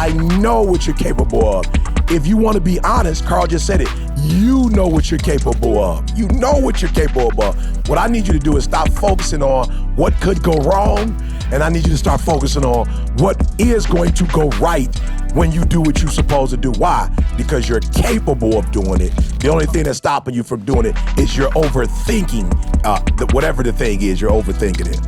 I know what you're capable of. If you want to be honest, Karl just said it. You know what you're capable of. You know what you're capable of. What I need you to do is stop focusing on what could go wrong, and I need you to start focusing on what is going to go right when you do what you're supposed to do. Why? Because you're capable of doing it. The only thing that's stopping you from doing it is you're overthinking whatever the thing is, you're overthinking it.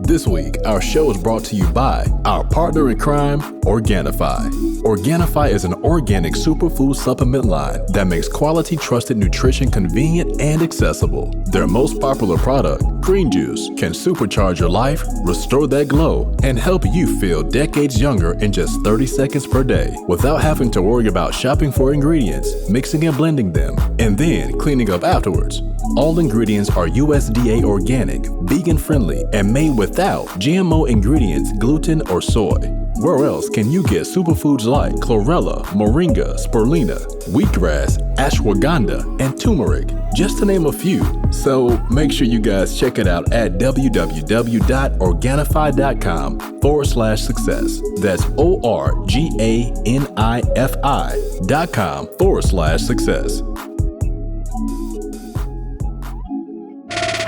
This week, our show is brought to you by our partner in crime, Organifi. Organifi is an organic superfood supplement line that makes quality, trusted nutrition convenient and accessible. Their most popular product, Green Juice, can supercharge your life, restore that glow, and help you feel decades younger in just 30 seconds per day without having to worry about shopping for ingredients, mixing and blending them, and then cleaning up afterwards. All ingredients are USDA organic, vegan-friendly, and made without GMO ingredients, gluten, or soy. Where else can you get superfoods like chlorella, moringa, spirulina, wheatgrass, ashwagandha, and turmeric, just to name a few? So make sure you guys check it out at www.organifi.com/success. That's ORGANIFI.com/success.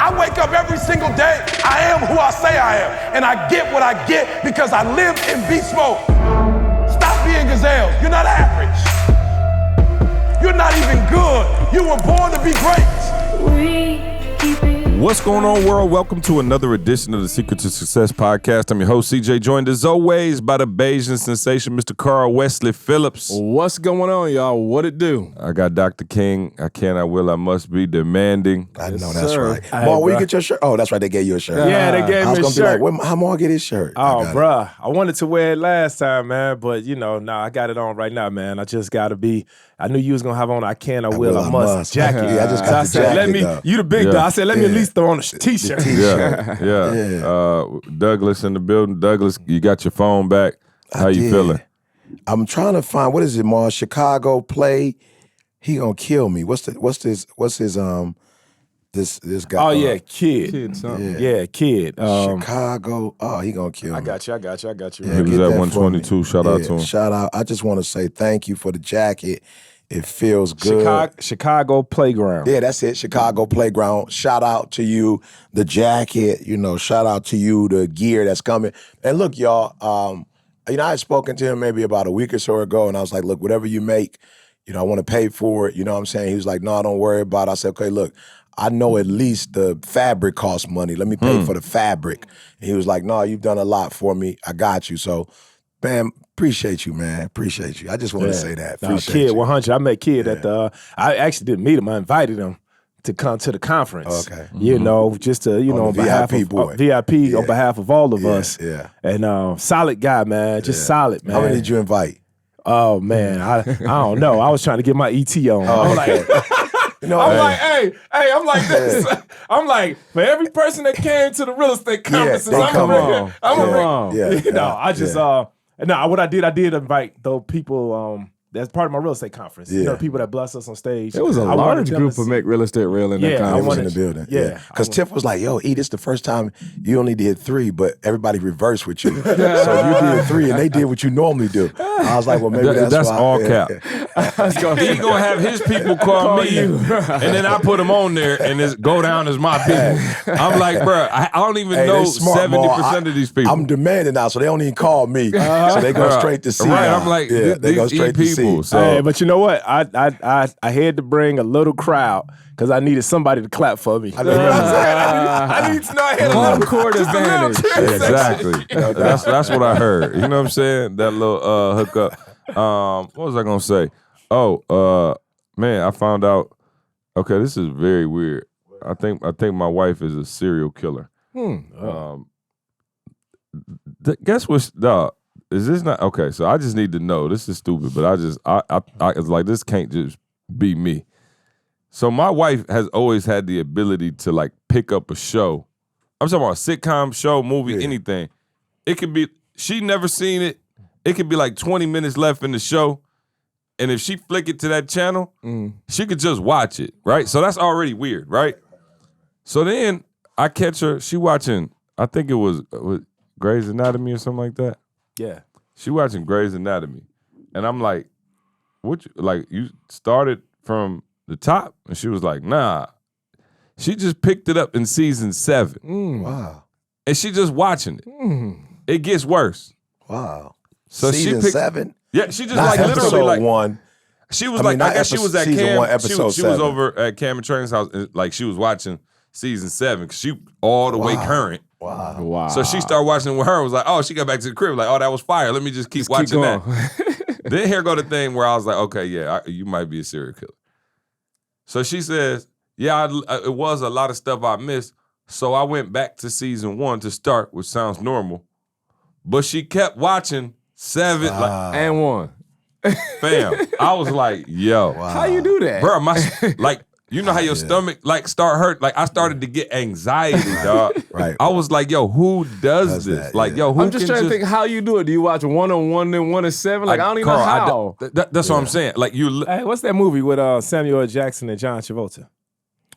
I wake up every single day. I am who I say I am. And I get what I get because I live in beast mode. Stop being gazelles. You're not average. You're not even good. You were born to be great. What's going on, world? Welcome to another edition of the Secret to Success podcast. I'm your host, CJ, joined as always by the Bayesian sensation, Mr. Karl Wesley Phillips. What's going on, y'all? What it do? I got Dr. King. I can, I will, I must be demanding. I know that's right. Maul, where you get your shirt? Oh, that's right. They gave you a shirt. Yeah, they gave me a shirt. I was going to be like, how Maul get his shirt? Oh, bruh. I wanted to wear it last time, man, but, I got it on right now, man. I just got to be. I knew you was going to have on I can, I will, I must jacket. Yeah, I just got the jacket, you the big dog. I said, let me at least throw on a t-shirt. Yeah. Douglas in the building. Douglas, you got your phone back. How you feeling? I'm trying to find, what is it, Maul? Chicago play. He gonna kill me. What's his this guy? Oh yeah, Kid. Yeah, Kid. Chicago. Oh, he gonna kill me. I got you. Yeah, he was at 122. Shout out to him. Shout out. I just want to say thank you for the jacket. It feels good. Chicago Playground. Yeah, that's it. Chicago Playground. Shout out to you, the jacket. Shout out to you, the gear that's coming. And look, y'all. I had spoken to him maybe about a week or so ago, and I was like, look, whatever you make, I want to pay for it. You know what I'm saying? He was like, no, don't worry about it. I said, okay, look, I know at least the fabric costs money. Let me pay for the fabric. And he was like, no, you've done a lot for me. I got you. So, man, appreciate you, man. Appreciate you. I just want to say that. Appreciate Kid you. 100. I met Kid at the, I actually didn't meet him. I invited him to come to the conference. Okay. Just to, on behalf of VIP on behalf of all of us. Yeah. And solid guy, man. Just solid, man. How many did you invite? Oh, man. I don't know. I was trying to get my ET on. Oh, okay. I'm like, hey, I'm like this. I'm like, for every person that came to the real estate conferences, I'm gonna bring. I just what I did invite those people. That's part of my real estate conference. Yeah. People that bless us on stage. It was a large group of Make Real Estate Real in that conference. I was in the building. Yeah. Because Tiff was like, yo, E, this is the first time you only did 3, but everybody reversed with you. So you did 3 and they did what you normally do. I was like, well, maybe that's why. All cap. He gonna have his people call me, and then I put them on there and it's go down as my people. I'm like, bro, I don't even know 70% of these people. I'm demanding now, so they don't even call me. So they go straight to C. Right, I'm like, they go straight to C. So. Hey, but you know what? I had to bring a little crowd because I needed somebody to clap for me. I need to know I had a little court advantage. Exactly. That's what I heard. You know what I'm saying? That little hookup. What was I gonna say? Oh, man, I found out. Okay, this is very weird. I think my wife is a serial killer. Guess what? Is this not okay? So I just need to know. This is stupid, but I it's like this can't just be me. So my wife has always had the ability to like pick up a show. I'm talking about a sitcom show, movie, anything. It could be she never seen it. It could be like 20 minutes left in the show, and if she flick it to that channel, she could just watch it, right? So that's already weird, right? So then I catch her. She watching. I think it was Grey's Anatomy or something like that. Yeah. She watching Grey's Anatomy, and I'm like, "What? You started from the top?" And she was like, "Nah." She just picked it up in season 7. Wow. And she just watching it. It gets worse. Wow. So season she picked, 7? Yeah, she just Not like literally episode like 1. She was I mean, I not guess she was at season Cam. 1, episode She was 7. over at Cam and Train's house, and like she was watching season 7 because she all the way current. Wow. So she started watching it with her. And was like, oh, she got back to the crib. Like, oh, that was fire. Let me just keep watching that. Then here go the thing where I was like, okay, yeah, you might be a serial killer. So she says, yeah, it was a lot of stuff I missed. So I went back to season 1 to start, which sounds normal. But she kept watching 7 and 1. Fam, I was like, yo. Wow. How you do that? Bro, you know how your stomach start hurt? Like I started to get anxiety, dog. Right. I was like, yo, who does this? that, like, yo, who I'm just trying to think how you do it. Do you watch 1 on 1 then 1 and 7? Like I don't even know how. That's what I'm saying. Like you Hey, what's that movie with Samuel L. Jackson and John Travolta?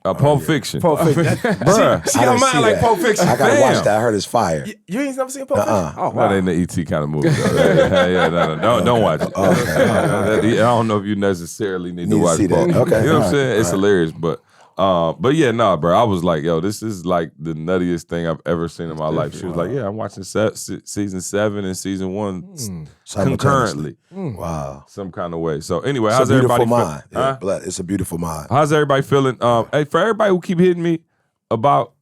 Pulp Fiction. Pulp Fiction. Bruh. She got mine like Pulp Fiction. I gotta Damn. watch that. I heard it's fire. You ain't never seen Pulp Fiction? Oh, wow. That ain't the ET kind of movie, though. No, don't watch it. I don't know if you necessarily need to watch see Pulp. that. Okay. You know what I'm saying? It's hilarious, but yeah, nah, bro. I was like, yo, this is like the nuttiest thing I've ever seen in my life. She was like, yeah, I'm watching season 7 and season 1 concurrently. Wow. Some kind of way. So anyway, It's how's a beautiful everybody mind. feeling? Yeah, it's a beautiful mind. How's everybody feeling? Hey, for everybody who keep hitting me about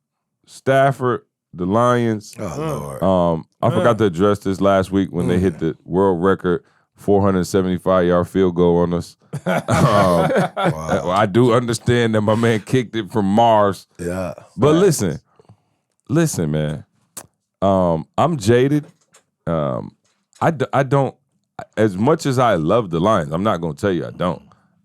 Stafford, the Lions. Oh, Lord. I forgot to address this last week when they hit the world record 475-yard field goal on us. I do understand that my man kicked it from Mars. Yeah. But listen, man. I'm jaded. I don't, as much as I love the Lions, I'm not gonna tell you I don't.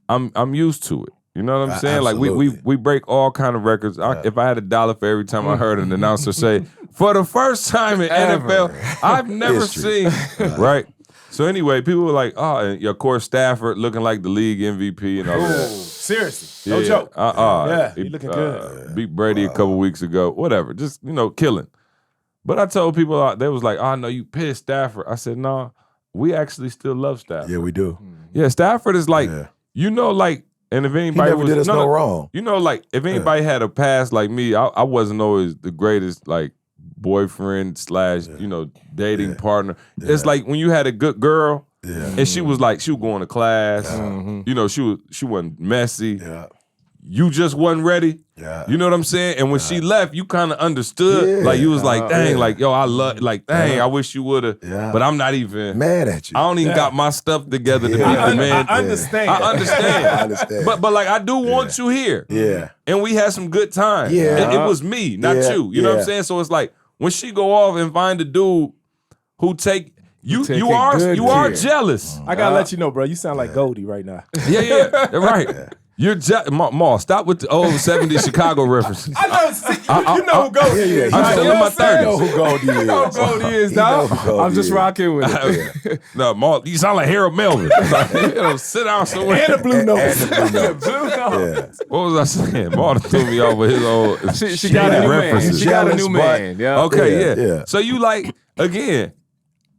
I'm used to it. You know what I'm saying? Absolutely. Like we break all kind of records. If I had $1 for every time I heard an announcer say, for the first time in NFL, I've never seen right. So anyway, people were like, oh, and of course Stafford looking like the league MVP and all that. Seriously. No joke. Yeah, he looking good. Beat Brady a couple weeks ago. Whatever. Just, killing. But I told people, they was like, oh, no, you pissed Stafford. I said, no, we actually still love Stafford. Yeah, we do. Yeah, Stafford is like, and if anybody never did us no wrong. If anybody had a past like me, I wasn't always the greatest, boyfriend / dating partner. Yeah. It's like when you had a good girl and she was going to class. Yeah. She wasn't messy. Yeah. You just wasn't ready. Yeah. You know what I'm saying? And when she left, you kind of understood. Yeah. Like you was like, dang, yo, I love, dang, I wish you would have. Yeah. But I'm not even mad at you. I don't even got my stuff together to be the man. I understand. I understand. But I do want you here. Yeah. And we had some good times. Yeah. It was me, not you. You know what I'm saying? So it's like when she go off and find a dude who take you are jealous. I gotta let you know, bro. You sound like Goldie right now. Yeah, right. Yeah. You're Ma, stop with the old 70s Chicago references. I know. You know who Goldie is. I'm still in my 30s. You know who Goldie is. You know who Goldie is, dog. I'm just rocking with it. No, Ma, you sound like Harold Melvin. Sit down somewhere. And the blue nose. Yeah. What was I saying? Ma threw me off with his old she got a new references. Man. She got a new man. Yeah. Okay, yeah. So you again,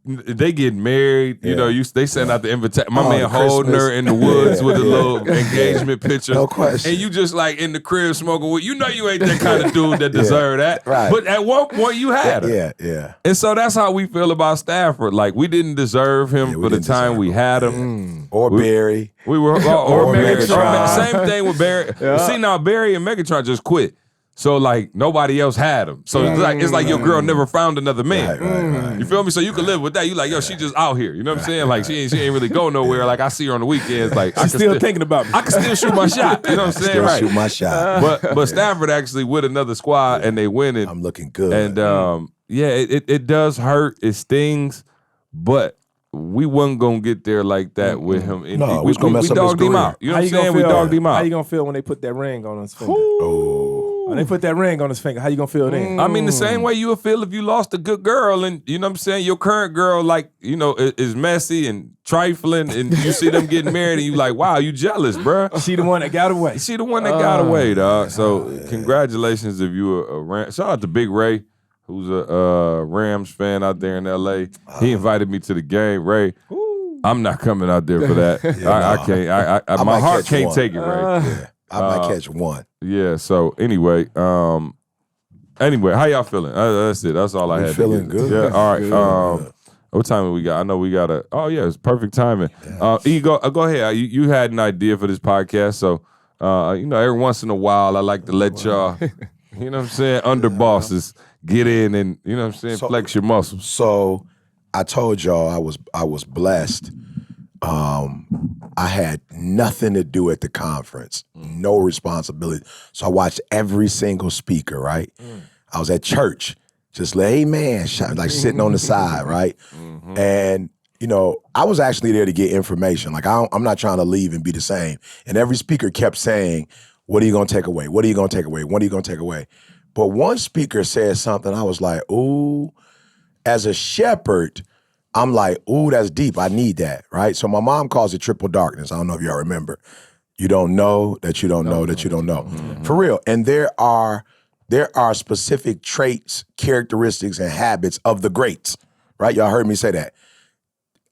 they get married, they send out the invitation. My man holding her in the woods with a little engagement picture. No question. And you just in the crib smoking with, you ain't that kind of dude that deserve that. Right. But at one point you had her. Yeah. And so that's how we feel about Stafford. We didn't deserve him for the time we had him. Or Barry. We were, or Megatron. Same thing with Barry. Yeah. See, now Barry and Megatron just quit. So nobody else had him. So it's like your girl never found another man. Right. You feel me? So you can live with that. You yo, she just out here. You know what I'm saying? She ain't really go nowhere. I see her on the weekends. She's still thinking about me. I can still shoot my shot. You know what I'm saying? Still shoot my shot. But Stafford actually with another squad and they win it. I'm looking good. And it does hurt. It stings. But we wasn't gonna get there like that with him. No, we dogged him out. You know what I'm saying? We dogged him out. How you gonna feel when they put that ring on his finger? When they put that ring on his finger, how you gonna feel then? I mean, the same way you would feel if you lost a good girl and, you know what I'm saying, your current girl, is messy and trifling and you see them getting married and you wow, you jealous, bruh. She the one that got away. She the one that got away, dog. So congratulations if you were a shout out to Big Ray. who's a Rams fan out there in L.A. He invited me to the game. Ray, I'm not coming out there for that. I can't. My heart can't take it, Ray. I might catch one. Yeah. So anyway, how y'all feeling? That's it. That's all I had. Feeling good. Yeah. All right. What time have we got? I know we got oh yeah, it's perfect timing. E, go ahead. You had an idea for this podcast, so every once in a while I like to let y'all, you know what I'm saying, under bosses get in and you know what I'm saying, flex your muscles. So I told y'all I was blessed. I had nothing to do at the conference, no responsibility. So I watched every single speaker, right? I was at church. Just like, amen, like sitting on the side, right? And, I was actually there to get information. Like, I'm not trying to leave and be the same. And every speaker kept saying, what are you going to take away? What are you going to take away? What are you going to take away? But one speaker said something, I was like, ooh, as a shepherd, I'm like, ooh, that's deep. I need that, right? So my mom calls it triple darkness. I don't know if y'all remember. You don't know that you don't know that you don't know. For real. And there are specific traits, characteristics, and habits of the greats, right? Y'all heard me say that.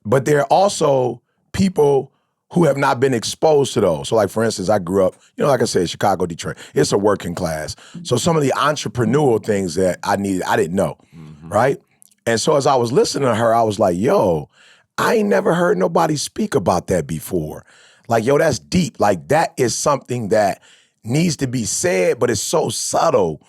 But there are also people who have not been exposed to those. So like, for instance, I grew up, like I said, Chicago, Detroit. It's a working class. So some of the entrepreneurial things that I needed, I didn't know, right? And so as I was listening to her, I was like, yo, I ain't never heard nobody speak about that before. Like, yo, that's deep. Like, that is something that needs to be said, but it's so subtle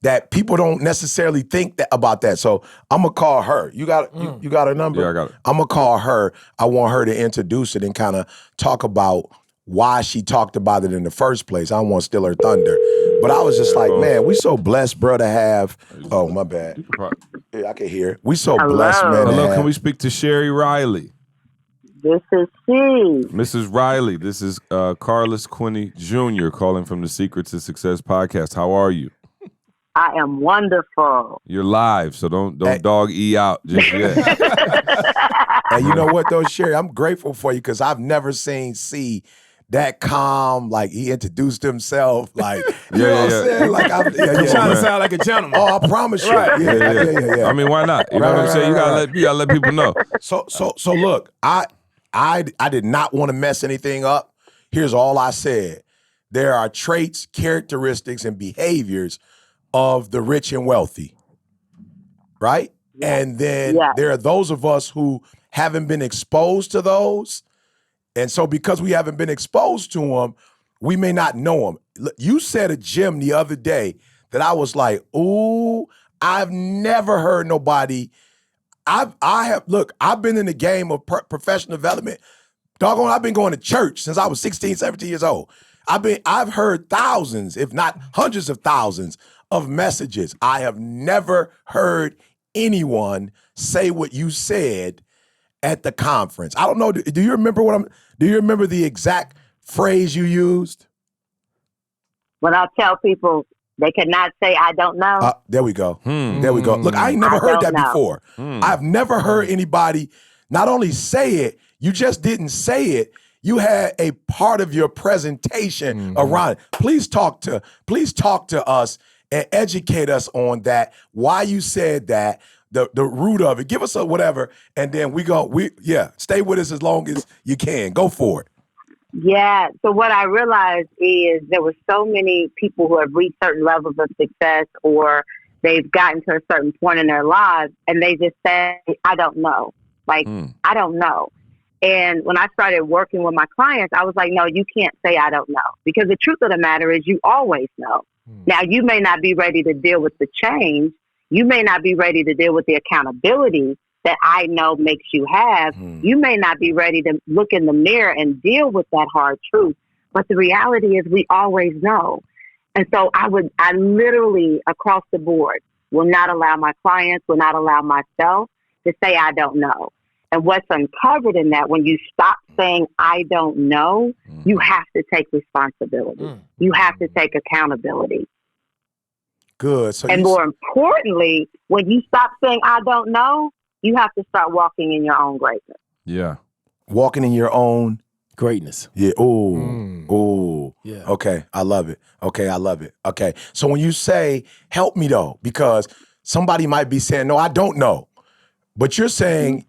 that people don't necessarily think about that. So I'm gonna call her. You got her number? Yeah, I got it. I'm gonna call her. I want her to introduce it and kind of talk about why she talked about it in the first place. I don't want to steal her thunder. But I was just like, man, we so blessed, bro, to have, oh, my bad. Yeah, I can hear. We so blessed, man. Hello, can we speak to Sherry Riley? This is she. Mrs. Riley, this is Carlos Quinney Jr. calling from the Secrets to Success podcast. How are you? I am wonderful. You're live, so don't dog E out just yet. And you know what, though, Sherry? I'm grateful for you because I've never seen C that calm, like he introduced himself, like, you know what I'm saying? Like, I'm trying to sound like a gentleman. Oh, I promise you. Right. Yeah. I mean, why not? You know what I'm saying? You gotta let people know. So look, I did not want to mess anything up. Here's all I said. There are traits, characteristics, and behaviors of the rich and wealthy, right? And then there are those of us who haven't been exposed to those. And so because we haven't been exposed to them, we may not know them. You said a gem the other day that I was like, ooh, I've never heard nobody. I've been in the game of professional development. Doggone, I've been going to church since I was 16, 17 years old. I've heard thousands, if not hundreds of thousands of messages. I have never heard anyone say what you said at the conference. I don't know. Do you remember do you remember the exact phrase you used? When I tell people they cannot say I don't know. There we go. There we go. Look, I ain't never heard that before. I've never heard anybody not only say it, you just didn't say it. You had a part of your presentation around it. Please talk to us and educate us on that, why you said that, the root of it. Give us a whatever, and then stay with us as long as you can. Go for it. Yeah. So what I realized is there were so many people who have reached certain levels of success, or they've gotten to a certain point in their lives, and they just say, I don't know. Like, I don't know. And when I started working with my clients, I was like, no, you can't say I don't know. Because the truth of the matter is you always know. Now, you may not be ready to deal with the change. You may not be ready to deal with the accountability that I know makes you have. You may not be ready to look in the mirror and deal with that hard truth. But the reality is we always know. And so I literally, across the board, will not allow my clients, will not allow myself to say I don't know. And what's uncovered in that, when you stop saying, I don't know, you have to take responsibility. You have to take accountability. Good. So and more importantly, when you stop saying, I don't know, you have to start walking in your own greatness. Yeah. Walking in your own greatness. Yeah. Ooh. Yeah. Okay. I love it. Okay. So when you say, help me though, because somebody might be saying, no, I don't know. But you're saying,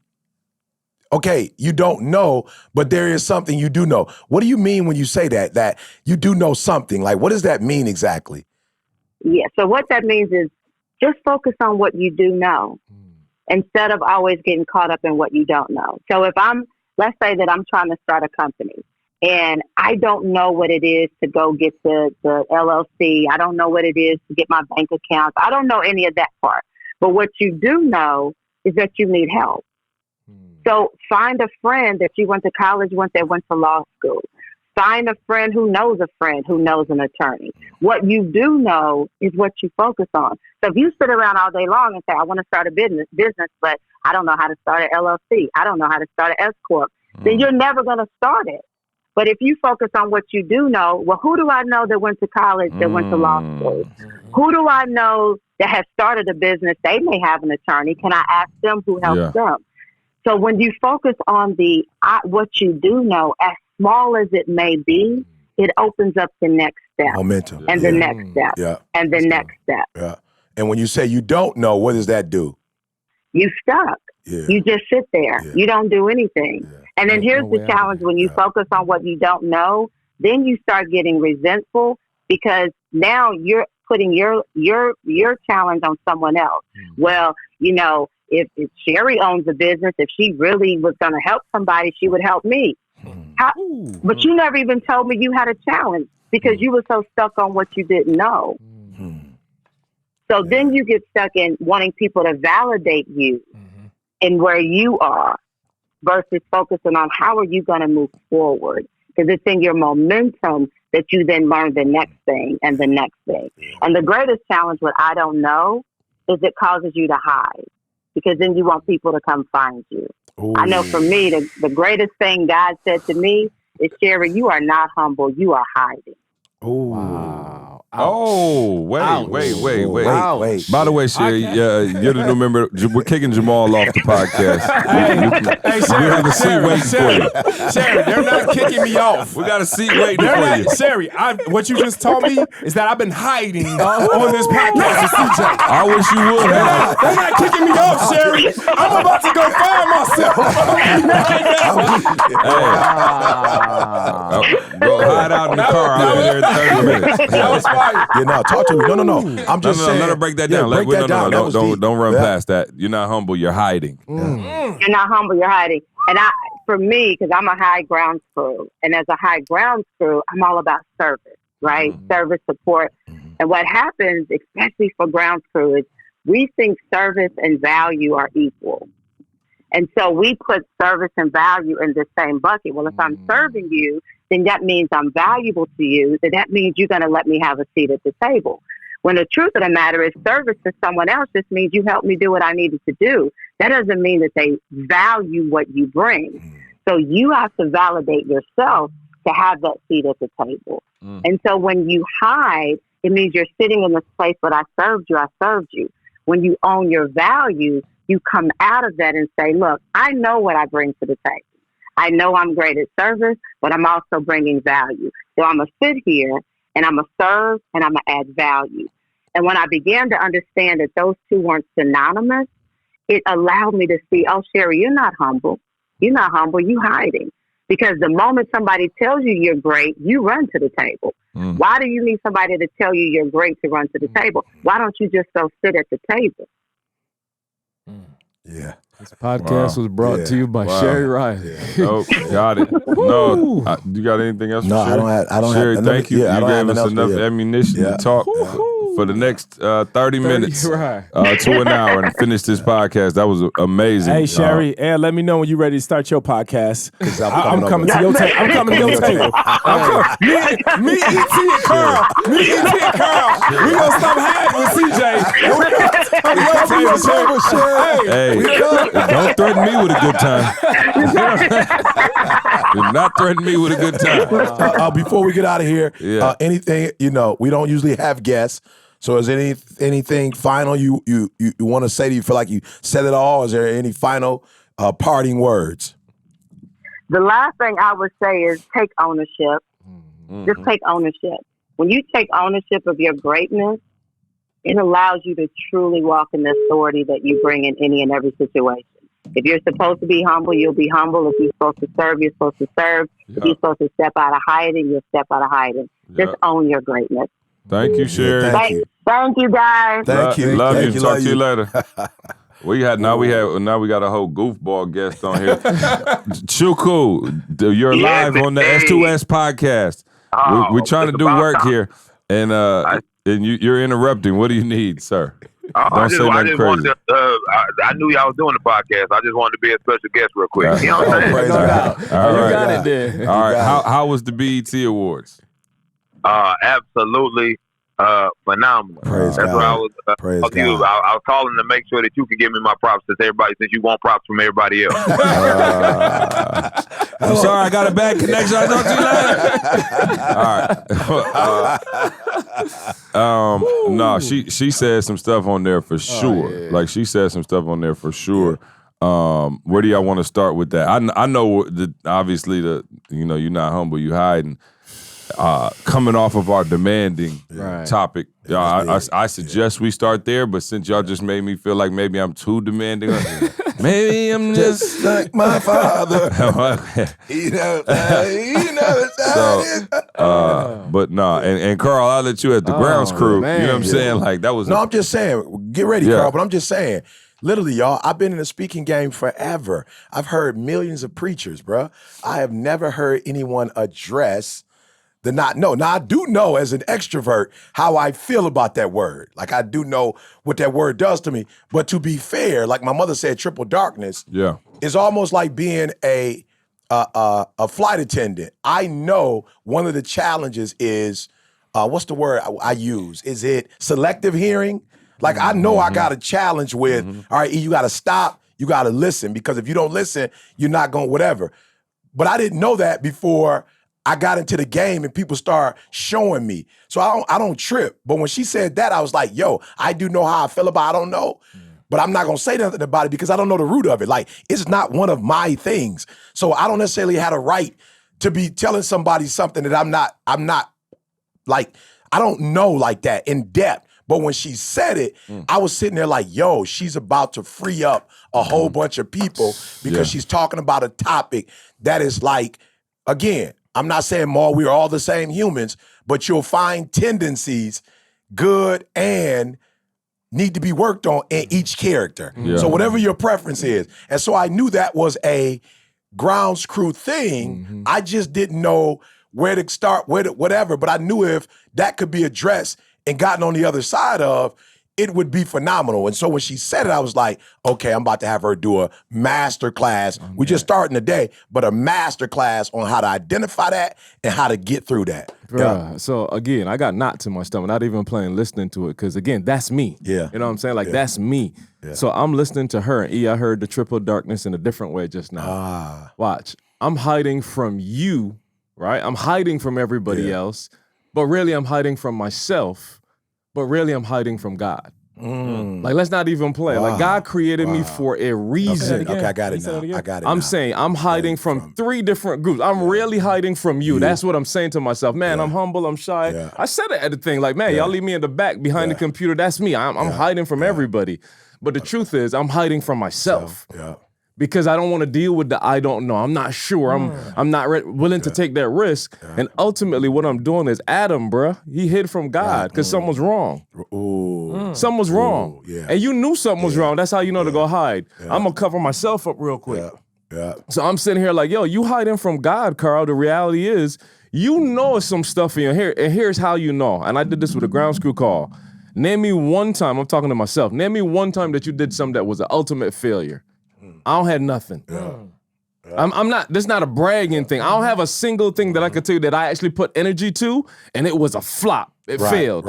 okay, you don't know, but there is something you do know. What do you mean when you say that you do know something? Like, what does that mean exactly? Yeah, so what that means is just focus on what you do know instead of always getting caught up in what you don't know. So let's say that I'm trying to start a company and I don't know what it is to go get the LLC. I don't know what it is to get my bank accounts. I don't know any of that part. But what you do know is that you need help. So find a friend that you went to college with that went to law school. Find a friend who knows an attorney. What you do know is what you focus on. So if you sit around all day long and say, I want to start a business, but I don't know how to start an LLC. I don't know how to start an S-Corp. Then you're never going to start it. But if you focus on what you do know, well, who do I know that went to college, that went to law school? Who do I know that has started a business? They may have an attorney. Can I ask them who helps them? So when you focus on what you do know, as small as it may be, it opens up the next step. Momentum. And the next step. Yeah. And the next step. Yeah. And when you say you don't know, what does that do? You stuck. Yeah. You just sit there. Yeah. You don't do anything. Yeah. And then here's the challenge. When you focus on what you don't know, then you start getting resentful because now you're putting your challenge on someone else. Well, if Sherry owns a business, if she really was going to help somebody, she would help me. But you never even told me you had a challenge because you were so stuck on what you didn't know. So then you get stuck in wanting people to validate you in where you are versus focusing on how are you going to move forward. Because it's in your momentum that you then learn the next thing and the next thing. And the greatest challenge with I don't know is it causes you to hide because then you want people to come find you. Ooh. I know for me, the greatest thing God said to me is, Sherry, you are not humble. You are hiding. Oh, wow. Oh, wait. By the way, Sherry, you're the new member. We're kicking Jamal off the podcast. Hey, Sherry, we have a seat waiting for you. Sherry, they're not kicking me off. We got a seat waiting for you. Sherry, what you just told me is that I've been hiding on this podcast with CJ. I wish you would. They're not kicking me off, Sherry. I'm about to go find myself. Go hide out in the car. I'll be there in 30 minutes. That was fire. Yeah, talk to me. No. I'm just saying. Let her break that down. Break that down. Don't run past that. You're not humble. You're hiding. You're not humble. You're hiding. And for me, because I'm a high ground crew, and as a high ground crew, I'm all about service, right? Service, support. And what happens, especially for ground crew, is we think service and value are equal. And so we put service and value in the same bucket. Well, if I'm serving you, then that means I'm valuable to you. Then that means you're going to let me have a seat at the table. When the truth of the matter is service to someone else just means you helped me do what I needed to do. That doesn't mean that they value what you bring. So you have to validate yourself to have that seat at the table. And so when you hide, it means you're sitting in this place, but I served you. When you own your value, you come out of that and say, look, I know what I bring to the table. I know I'm great at service, but I'm also bringing value. So I'm going to sit here and I'm going to serve and I'm going to add value. And when I began to understand that those two weren't synonymous, it allowed me to see, oh, Sherry, you're not humble. You're not humble. You're hiding. Because the moment somebody tells you you're great, you run to the table. Why do you need somebody to tell you you're great to run to the table? Why don't you just go sit at the table? Yeah. This podcast was brought to you by Sherry Riley. Yeah. Oh, got it. No, you got anything else? No, Sherry? I don't Sherry, have. thank you. Yeah, you gave us enough ammunition to talk for the next 30 minutes to an hour and finish this podcast. That was amazing. Hey, Sherry, let me know when you're ready to start your podcast. I'm coming to your table. I'm coming to your table. Me, E.T. and Karl. We gonna stop hiding with CJ. We're gonna come to your table, Sherry. Hey, don't threaten me with a good time. Do not threaten me with a good time. Before we get out of here, anything, we don't usually have guests. So is there anything final you want to say? Do you feel like you said it all? Is there any final parting words? The last thing I would say is take ownership. Just take ownership. When you take ownership of your greatness, it allows you to truly walk in the authority that you bring in any and every situation. If you're supposed to be humble, you'll be humble. If you're supposed to serve, you're supposed to serve. Yep. If you're supposed to step out of hiding, you'll step out of hiding. Yep. Just own your greatness. Thank you, Sherry. Thank you. Thank you, guys. Thank you. Love Thank you. you. Talk Love to you you. later. Now we got a whole goofball guest on here. Chuku, you're live on the S2S podcast. We're trying to do work here, and you're interrupting. What do you need, sir? Don't say nothing crazy. I knew y'all was doing the podcast. I just wanted to be a special guest real quick. You know what I'm saying? Praise God. All right. You got it there. All right. How was the BET Awards? Absolutely phenomenal. Praise That's God. what I was. Praise I was calling to make sure that you could give me my props since you want props from everybody else. I'm sorry, I got a bad connection. I'll talk to you later. All right. No, she said some stuff on there for sure. Yeah. Like she said some stuff on there for sure. Where do y'all want to start with that? I know that obviously you're not humble, you hiding. Coming off of our demanding topic, I suggest we start there. But since y'all just made me feel like maybe I'm too demanding, maybe I'm just like my father. But nah, and Karl, I'll let you at the grounds crew. Man. You know what I'm saying? Like that was. No, I'm just saying, get ready, Karl, but I'm just saying, literally, y'all, I've been in the speaking game forever. I've heard millions of preachers, bro. I have never heard anyone address the not know. Now, I do know as an extrovert how I feel about that word. Like, I do know what that word does to me. But to be fair, like my mother said, triple darkness is almost like being a flight attendant. I know one of the challenges is, what's the word I use? Is it selective hearing? Like, I know I got a challenge with, all right, you got to stop, you got to listen, because if you don't listen, you're not going whatever. But I didn't know that before I got into the game and people start showing me. So I don't trip. But when she said that, I was like, yo, I do know how I feel about it. I don't know. But I'm not going to say nothing about it because I don't know the root of it. Like, it's not one of my things. So I don't necessarily have a right to be telling somebody something that I'm not like, I don't know like that in depth. But when she said it, I was sitting there like, yo, she's about to free up a whole bunch of people because she's talking about a topic that is like, again, I'm not saying, Maul, we're all the same humans, but you'll find tendencies, good and need to be worked on in each character. Yeah. So whatever your preference is. And so I knew that was a grounds crew thing. I just didn't know where to start, whatever, but I knew if that could be addressed and gotten on the other side of, it would be phenomenal. And so when she said it, I was like, okay, I'm about to have her do a master class. We're just starting today, but a master class on how to identify that and how to get through that. Yeah. So again, I got knots in my stomach, not even playing listening to it, because again, that's me. Yeah. You know what I'm saying? Like, that's me. Yeah. So I'm listening to her, and I heard the triple darkness in a different way just now. Watch. I'm hiding from you, right? I'm hiding from everybody else, but really I'm hiding from myself. But really, I'm hiding from God. Like, let's not even play. Like, God created me for a reason. Okay, I got it now. I got it I'm now. saying I'm hiding from 3 different groups. I'm really hiding from you. That's what I'm saying to myself. Man, I'm humble. I'm shy. Yeah. I said it at the thing. Like, man, y'all leave me in the back behind the computer. That's me. I'm hiding from everybody. But the truth is, I'm hiding from myself. Because I don't want to deal with the I don't know. I'm not sure. I'm not willing to take that risk. And ultimately, what I'm doing is Adam, bruh, he hid from God because something's wrong. Something was wrong. And you knew something was wrong. That's how you know to go hide. I'm going to cover myself up real quick. So I'm sitting here like, yo, you hiding from God, Karl. The reality is, you know some stuff in your hair. And here's how you know. And I did this with a ground screw call. Name me one time, I'm talking to myself, name me one time that you did something that was an ultimate failure. I don't have nothing. I'm not, this is not a bragging thing. I don't have a single thing that I could tell you that I actually put energy to and it was a flop. It failed.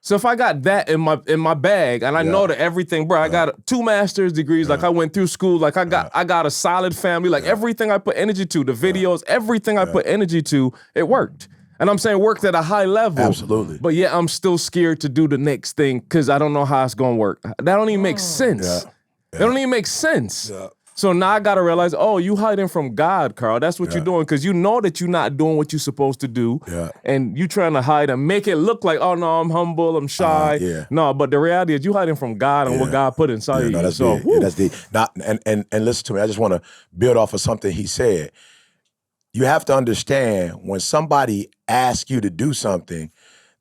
So if I got that in my bag and I know that everything, bro, I got 2 master's degrees, like I went through school, like I got a solid family, like everything I put energy to, the videos, everything I put energy to, it worked. And I'm saying worked at a high level. Absolutely. But yeah, I'm still scared to do the next thing because I don't know how it's gonna work. That don't even make sense. That don't even make sense. So now I gotta realize, oh, you hiding from God, Karl. That's what you're doing, because you know that you're not doing what you're supposed to do. Yeah. And you trying to hide and make it look like, oh no, I'm humble, I'm shy. No, but the reality is you hiding from God and what God put inside you. No, that's so deep. That's deep. And listen to me, I just want to build off of something he said. You have to understand, when somebody asks you to do something,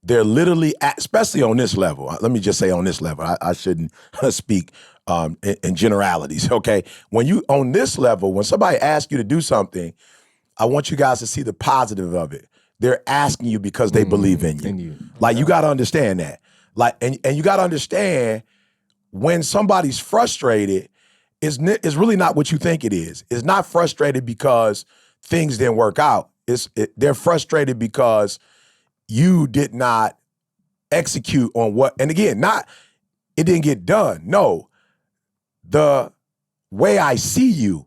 they're literally, especially on this level. Let me just say on this level. I shouldn't speak in generalities, okay? When you on this level, when somebody asks you to do something, I want you guys to see the positive of it. They're asking you because they believe in you. Like, you got to understand that. Like, and you got to understand, when somebody's frustrated, it's really not what you think it is. It's not frustrated because things didn't work out. They're frustrated because you did not execute on what, and again, it didn't get done. No, the way I see you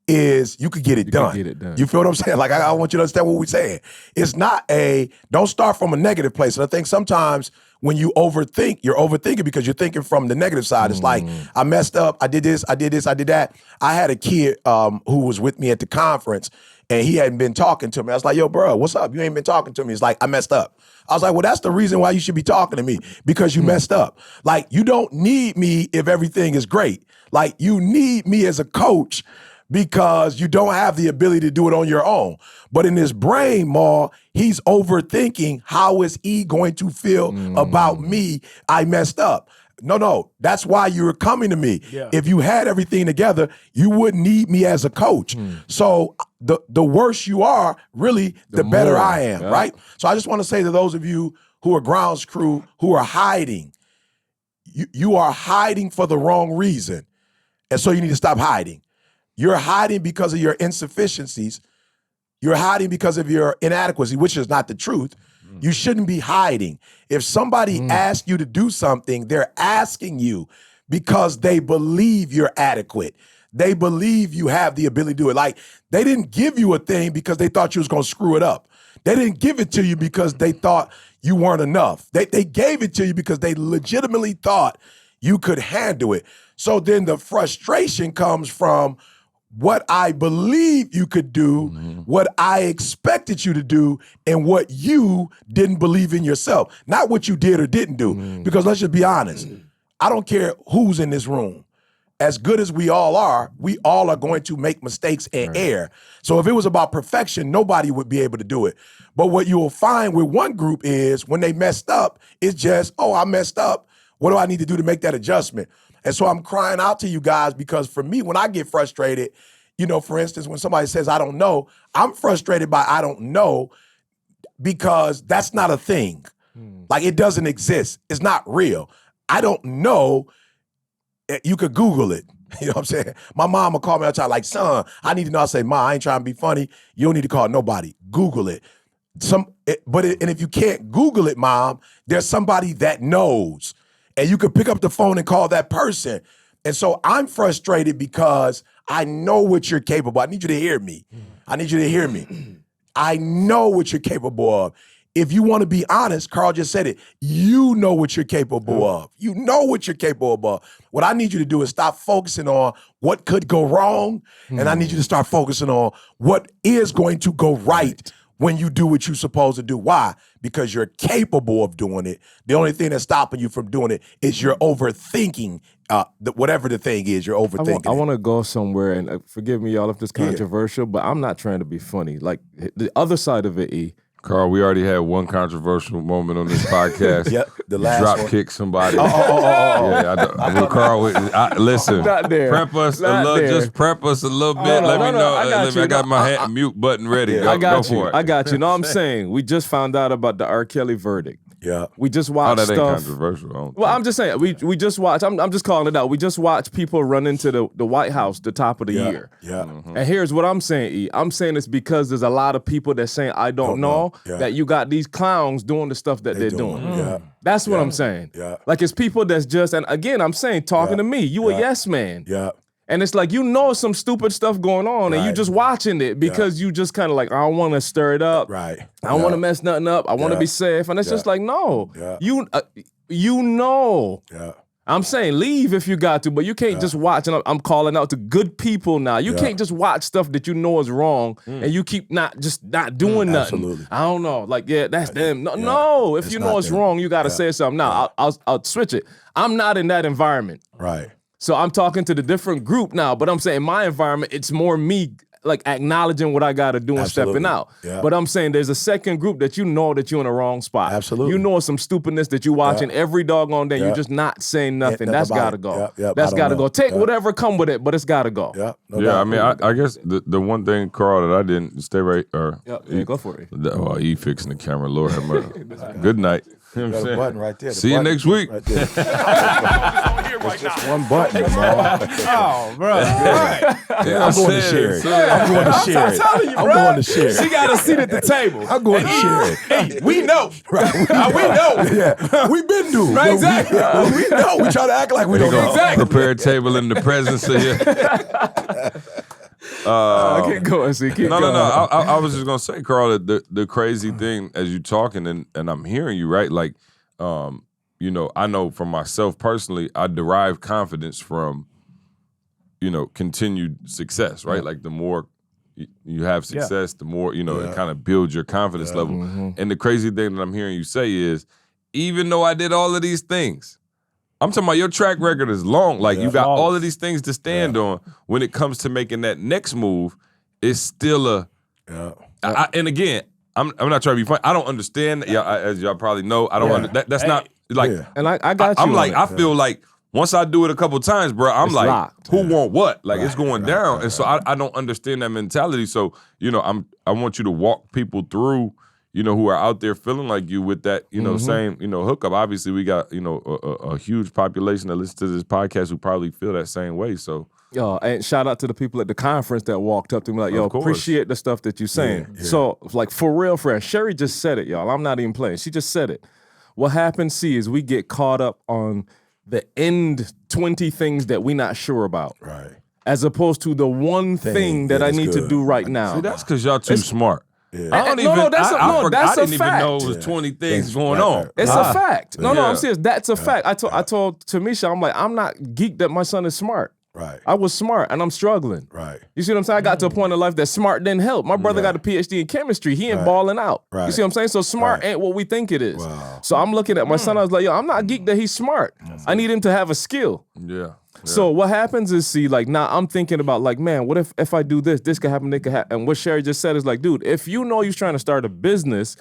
is you could get it done. You feel what I'm saying? Like, I want you to understand what we're saying. It's not don't start from a negative place. And I think sometimes when you overthink, you're overthinking because you're thinking from the negative side. It's like, I messed up, I did this, I did that. I had a kid who was with me at the conference, and he hadn't been talking to me. I was like, yo, bro, what's up? You ain't been talking to me. He's like, I messed up. I was like, well, that's the reason why you should be talking to me, because you messed up. Like, you don't need me if everything is great. Like, you need me as a coach because you don't have the ability to do it on your own. But in his brain, Ma, he's overthinking, how is he going to feel about me? I messed up. No, that's why you were coming to me. Yeah. If you had everything together, you wouldn't need me as a coach. So the worse you are, really, the better I am, right? So I just want to say to those of you who are grounds crew, who are hiding, you are hiding for the wrong reason. And so you need to stop hiding. You're hiding because of your insufficiencies. You're hiding because of your inadequacy, which is not the truth. You shouldn't be hiding. If somebody asks you to do something, they're asking you because they believe you're adequate. They believe you have the ability to do it. Like, they didn't give you a thing because they thought you was going to screw it up. They didn't give it to you because they thought you weren't enough. They gave it to you because they legitimately thought you could handle it. So then the frustration comes from what I believe you could do, what I expected you to do, and what you didn't believe in yourself. Not what you did or didn't do. Because let's just be honest. I don't care who's in this room. As good as we all are going to make mistakes and err. So if it was about perfection, nobody would be able to do it. But what you will find with one group is, when they messed up, it's just, oh, I messed up. What do I need to do to make that adjustment? And so I'm crying out to you guys, because for me, when I get frustrated, for instance, when somebody says, I don't know, I'm frustrated by I don't know, because that's not a thing. Like, it doesn't exist. It's not real. I don't know. You could Google it. You know what I'm saying? My mom will call me all the time, like, son, I need to know. I say, Ma, I ain't trying to be funny. You don't need to call nobody. Google it. And if you can't Google it, Mom, there's somebody that knows. And you could pick up the phone and call that person. And so I'm frustrated because I know what you're capable of. I need you to hear me. I need you to hear me. I know what you're capable of. If you want to be honest, Karl just said it, you know what you're capable of. You know what you're capable of. What I need you to do is stop focusing on what could go wrong, and I need you to start focusing on what is going to go right when you do what you're supposed to do. Why? Because you're capable of doing it. The only thing that's stopping you from doing it is you're overthinking whatever the thing is, you're overthinking. I want to go somewhere, and forgive me, y'all, if this is controversial, but I'm not trying to be funny. Like, the other side of it, E. Karl, we already had one controversial moment on this podcast. Yep, the last drop one. Kick somebody. Yeah, Karl, listen. Not there. Prep us Not a little. there. Just prep us a little bit. Let me know. I got my mute button ready. Yeah. Go for it. I got you. No, I'm saying we just found out about the R. Kelly verdict. Yeah. We just watched that ain't stuff. controversial. Well, I'm just saying, we just watched, I'm just calling it out. We just watched people run into the White House the top of the year. Yeah. And here's what I'm saying, E. I'm saying it's because there's a lot of people that saying, I don't know, that you got these clowns doing the stuff that they're doing. Yeah. That's what I'm saying. Yeah. Like, it's people that's just, and again, I'm saying, talking to me, you a yes man. Yeah. And it's like, some stupid stuff going on, and you just watching it because you just kind of like, I don't want to stir it up. Right. I don't want to mess nothing up. I want to be safe. And it's just like, no. You know. Yeah. I'm saying leave if you got to, but you can't just watch. And I'm calling out to good people now. You can't just watch stuff that you know is wrong and you keep not doing nothing. Absolutely. I don't know. Like, that's them. No, if you know it's wrong, you got to say something. Now, I'll switch it. I'm not in that environment. Right. So I'm talking to the different group now, but I'm saying my environment, it's more me like acknowledging what I got to do and stepping out. Yeah. But I'm saying there's a second group that you know that you're in the wrong spot. Absolutely. You know some stupidness that you watching every doggone day. You're just not saying nothing. That's got to go. That's got to go. Take whatever come with it, but it's got to go. I mean, I guess the one thing, Karl, that I didn't stay right, or go for it. He fixing the camera, Lord have mercy. Good night. You know what I'm saying? Button right there. See you next week. Right there. It's just one button, man. Oh, bro. Right. I'm going to share it. I'm going to share it. I'm going to share it. She got a seat at the table. I'm going to share it. Hey, we know. Right. We know. Yeah. We've been doing. Right, exactly. We know. We try to act like we don't know. Exactly. Prepare a table in the presence of you. Keep going, see. Keep No. going. I was just gonna say, Karl, that the crazy thing as you talking and I'm hearing you, right? Like, you know, I know for myself personally, I derive confidence from, you know, continued success, right? Like the more you have success, the more, you know, it kind of builds your confidence level. Mm-hmm. And the crazy thing that I'm hearing you say is, even though I did all of these things, I'm talking about your track record is long. Like you got all of these things to stand on. When it comes to making that next move, it's still and again, I'm not trying to be funny. I don't understand. As y'all probably know, I don't. That's not like. And I got you. I'm like, I feel like once I do it a couple times, bro, I'm It's like, locked. who want what? Like it's going down, and so I don't understand that mentality. So you know, I want you to walk people through. You know, who are out there feeling like you with that, you know, same, you know, hookup. Obviously, we got, you know, a huge population that listens to this podcast who probably feel that same way. So, and shout out to the people at the conference that walked up to me like, Of course. appreciate the stuff that you're saying. Yeah. So, like, for real, friend, Sherry just said it, y'all. I'm not even playing. She just said it. What happens, is we get caught up on the end 20 things that we're not sure about. Right. As opposed to the one thing that I that's need to good. do right now. see, that's because y'all too smart. Yeah. I don't No, even. that's I a didn't even fact. know it was 20 things going Right, on. right. It's a fact. No, I'm Yeah. serious. That's a fact. I told Tamisha, I'm like, I'm not geeked that my son is smart. Right. I was smart and I'm struggling. Right. You see what I'm saying? I got to a point in life that smart didn't help. My brother got a PhD in chemistry. He ain't balling out. Right. You see what I'm saying? So smart ain't what we think it is. Wow. So I'm looking at my son. I was like, yo, I'm not geeked that he's smart. I need him to have a skill. Yeah. So what happens is, like now I'm thinking about like, man, what if I do this? This could happen, that could happen. And what Sherry just said is like, dude, if you know you're trying to start a business,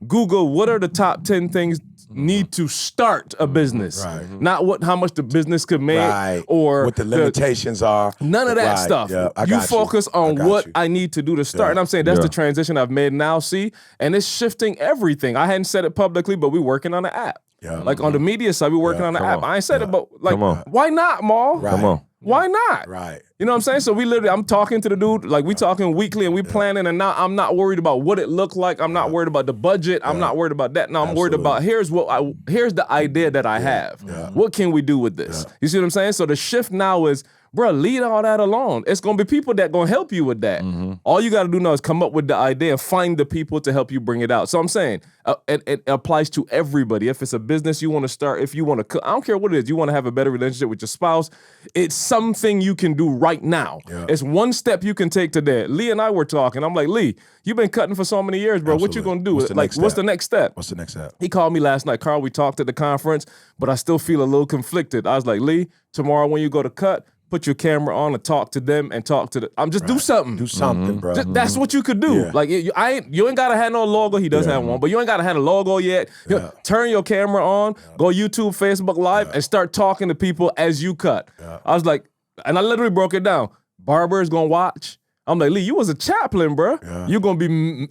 Google what are the top 10 things need to start a business. Right. Not how much the business could make or what the limitations are. None of that Right. stuff. Yeah, I You got focus on I got what you. I need to do to start. Yeah. And I'm saying that's Yeah. the transition I've made now, see? And it's shifting everything. I hadn't said it publicly, but we're working on an app. Yeah. Like on the media side, we're working on an Come app. on. I ain't said it, but like, Come on. why not, Maul? Right. Come on. Why not? Right. You know what I'm saying? So I'm talking to the dude, like we talking weekly and we planning, and now I'm not worried about what it looked like. I'm not worried about the budget. I'm not worried about that. Now I'm worried about here's the idea that I have. What can we do with this? You see what I'm saying? So the shift now is, bro, leave all that alone. It's gonna be people that gonna help you with that. All you gotta do now is come up with the idea and find the people to help you bring it out. So I'm saying it applies to everybody. If it's a business you want to start, if you want to cook, I don't care what it is. You want to have a better relationship with your spouse. It's something you can do right now. It's one step you can take today. Lee and I were talking. I'm like, Lee, you've been cutting for so many years, bro. What you gonna do? What's the next what's step? the next step? What's the next step? He called me last night. Karl, we talked at the conference, but I still feel a little conflicted. I was like, Lee, tomorrow when you go to cut, put your camera on and talk to them and talk to do something. Do something, bro. That's what you could do. Yeah. Like you ain't gotta have no logo. He does have one, but you ain't gotta have a logo yet. Turn your camera on, go YouTube, Facebook Live, and start talking to people as you cut. I was like, and I literally broke it down. Barber's gonna watch. I'm like, Lee, you was a chaplain, bro. You're gonna be.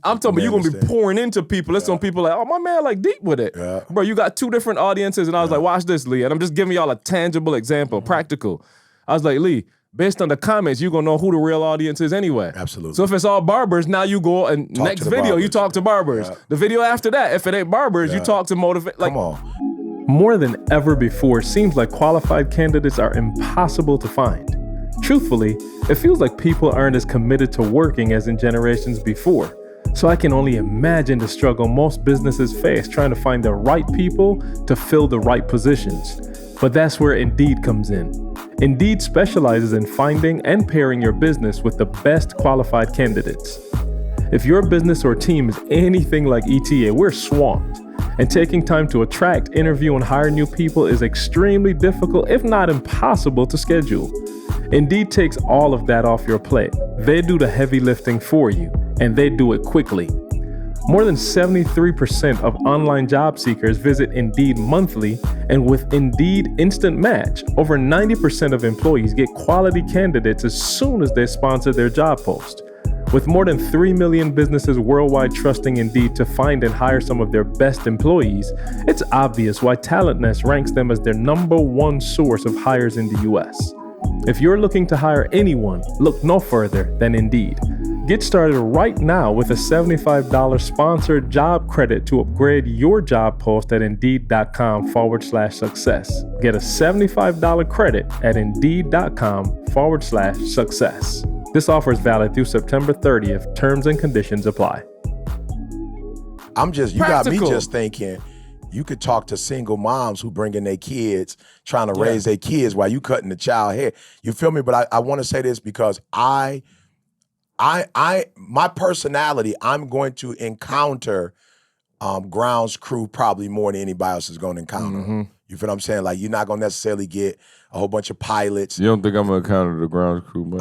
I'm talking about you're gonna be pouring into people. There's some people like, oh, my man, like deep with it, bro. You got two different audiences, and I was like, watch this, Lee, and I'm just giving y'all a tangible example, practical. I was like, Lee, based on the comments, you're gonna know who the real audience is anyway. Absolutely. So if it's all barbers, now you go and Talk next to the video you barbers. talk to barbers. The video after that, if it ain't barbers, you talk to motivate. Like, Come on. More than ever before, it seems like qualified candidates are impossible to find. Truthfully, it feels like people aren't as committed to working as in generations before. So I can only imagine the struggle most businesses face trying to find the right people to fill the right positions. But that's where Indeed comes in. Indeed specializes in finding and pairing your business with the best qualified candidates. If your business or team is anything like ETA, we're swamped. And taking time to attract, interview, and hire new people is extremely difficult, if not impossible, to schedule. Indeed takes all of that off your plate. They do the heavy lifting for you, and they do it quickly. More than 73% of online job seekers visit Indeed monthly, and with Indeed Instant Match, over 90% of employees get quality candidates as soon as they sponsor their job post. With more than 3 million businesses worldwide trusting Indeed to find and hire some of their best employees, it's obvious why Talent Nest ranks them as their #1 source of hires in the US. If you're looking to hire anyone, look no further than Indeed. Get started right now with a $75 sponsored job credit to upgrade your job post at Indeed.com/success. Get a $75 credit at Indeed.com/success. This offer is valid through September 30th. Terms and conditions apply. You got me just thinking, you could talk to single moms who bring in their kids, trying to raise their kids while you cutting the child hair. You feel me? But I want to say this because my personality, I'm going to encounter grounds crew probably more than anybody else is going to encounter. Mm-hmm. You feel what I'm saying? Like, you're not going to necessarily get a whole bunch of pilots. You don't think I'm going to encounter the grounds crew much?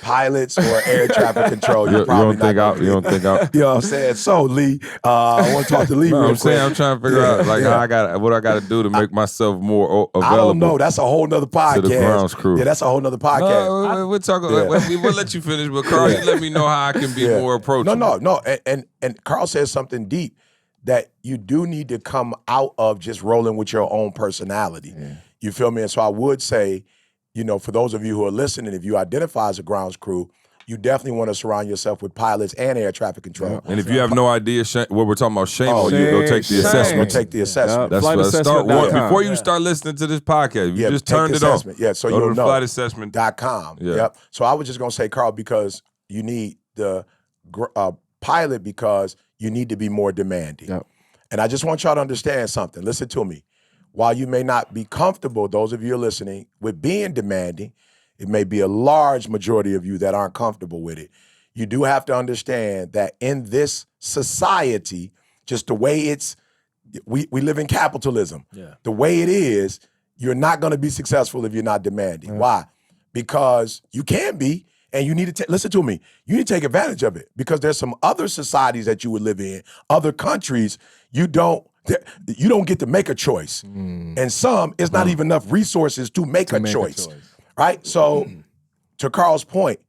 Pilots or air traffic control. You don't think I'm. You know what I'm saying? So, Lee, I want to talk to Lee real quick. I'm trying to figure out how what I got to do to make myself more available. I don't know. That's a whole nother podcast. To the grounds crew. Yeah, that's a whole nother podcast. We'll talk. We'll let you finish, but Karl, you let me know how I can be more approachable. No. And Karl says something deep that you do need to come out of just rolling with your own personality. Yeah. You feel me? And so I would say, for those of you who are listening, if you identify as a grounds crew, you definitely want to surround yourself with pilots and air traffic control. Yeah. And if you have no idea what we're talking about, shame on you. Go take the assessment. Go take the assessment. That's what start one before you start listening to this podcast. You just turned it on. Yeah, so you'll know. flightassessment.com. Yeah. Yep. So I was just gonna say, Karl, because you need the pilot because you need to be more demanding. Yep. And I just want y'all to understand something. Listen to me. While you may not be comfortable, those of you listening, with being demanding, it may be a large majority of you that aren't comfortable with it. You do have to understand that in this society, just the way we live in capitalism. Yeah. The way it is, you're not going to be successful if you're not demanding. Yeah. Why? Because you can be, and you need to listen to me. You need to take advantage of it because there's some other societies that you would live in, other countries you don't get to make a choice. And some, it's not even enough resources to make a choice. Right? So to Karl's point,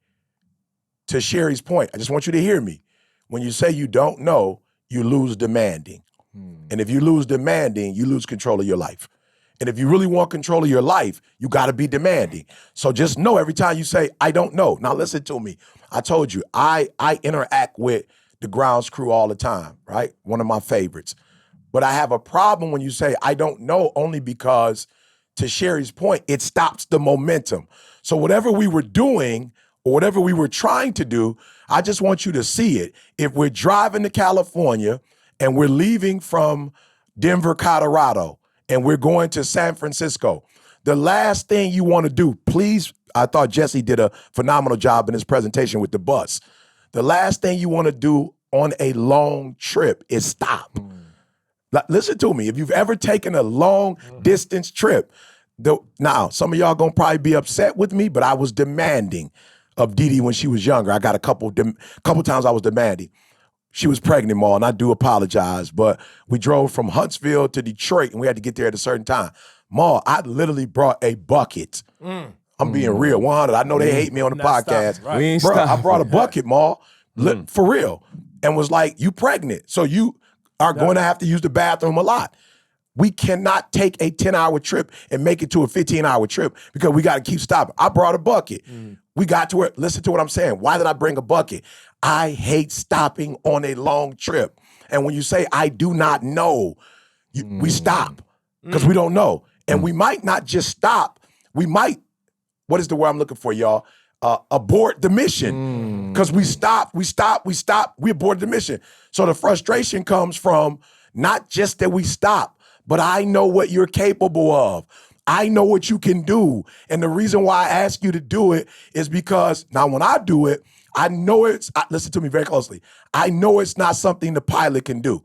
to Sherry's point, I just want you to hear me. When you say you don't know, you lose demanding. And if you lose demanding, you lose control of your life. And if you really want control of your life, you got to be demanding. So just know every time you say, I don't know. Now listen to me. I told you, I interact with the grounds crew all the time, right? One of my favorites. But I have a problem when you say, I don't know, only because, to Sherry's point, it stops the momentum. So whatever we were doing or whatever we were trying to do, I just want you to see it. If we're driving to California and we're leaving from Denver, Colorado, and we're going to San Francisco, the last thing you want to do, please, I thought Jesse did a phenomenal job in his presentation with the bus. The last thing you want to do on a long trip is stop. Listen to me. If you've ever taken a long distance trip, now some of y'all gonna probably be upset with me, but I was demanding of Dee Dee when she was younger. I got a couple times I was demanding. She was pregnant, Ma, and I do apologize, but we drove from Huntsville to Detroit and we had to get there at a certain time. Ma, I literally brought a bucket. I'm being real, 100. I know they hate me on the podcast. Right. We ain't Bro, I brought a bucket, Ma, for real, and was like, you pregnant, so you are going to have to use the bathroom a lot. We cannot take a 10-hour trip and make it to a 15-hour trip because we got to keep stopping. I brought a bucket. We got to where, listen to what I'm saying. Why did I bring a bucket? I hate stopping on a long trip. And when you say, I do not know, we stop because we don't know. And we might not just stop. We might, what is the word I'm looking for, y'all? Abort the mission. Because we aborted the mission. So the frustration comes from not just that we stop, but I know what you're capable of. I know what you can do. And the reason why I ask you to do it is because now when I do it, I know listen to me very closely. I know it's not something the pilot can do.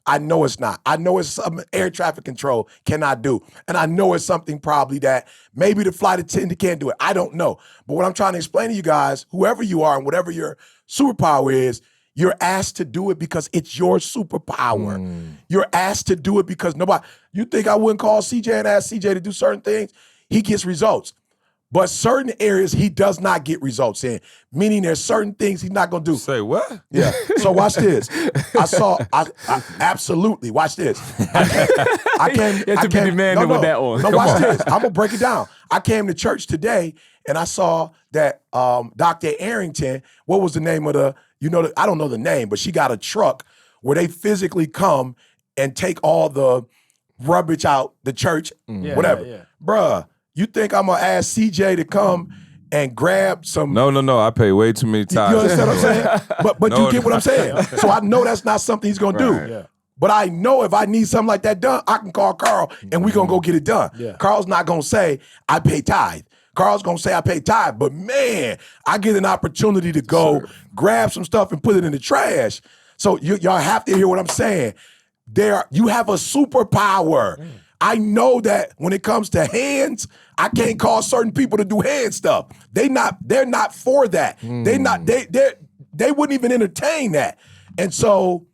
I know it's not. I know it's something air traffic control cannot do. And I know it's something probably that maybe the flight attendant can't do it. I don't know. But what I'm trying to explain to you guys, whoever you are and whatever your superpower is, you're asked to do it because it's your superpower. You're asked to do it because you think I wouldn't call CJ and ask CJ to do certain things? He gets results. But certain areas he does not get results in, meaning there's certain things he's not going to do. Say what? Yeah. So watch this. Absolutely. Watch this. I came demanding with that one. No, watch this. I'm going to break it down. I came to church today and I saw that Dr. Arrington, what was the name of I don't know the name, but she got a truck where they physically come and take all the rubbish out the church, whatever. Yeah. Bruh. You think I'm gonna ask CJ to come and grab some? No. I pay way too many times. You understand what I'm saying? But you get what I'm saying. So I know that's not something he's gonna do. Yeah. But I know if I need something like that done, I can call Karl and we're gonna go get it done. Yeah. Karl's not gonna say I pay tithe. Karl's gonna say I pay tithe. But man, I get an opportunity to go grab some stuff and put it in the trash. So y'all have to hear what I'm saying. You have a superpower. I know that when it comes to hands, I can't call certain people to do hand stuff. They're not for that. They wouldn't even entertain that. And so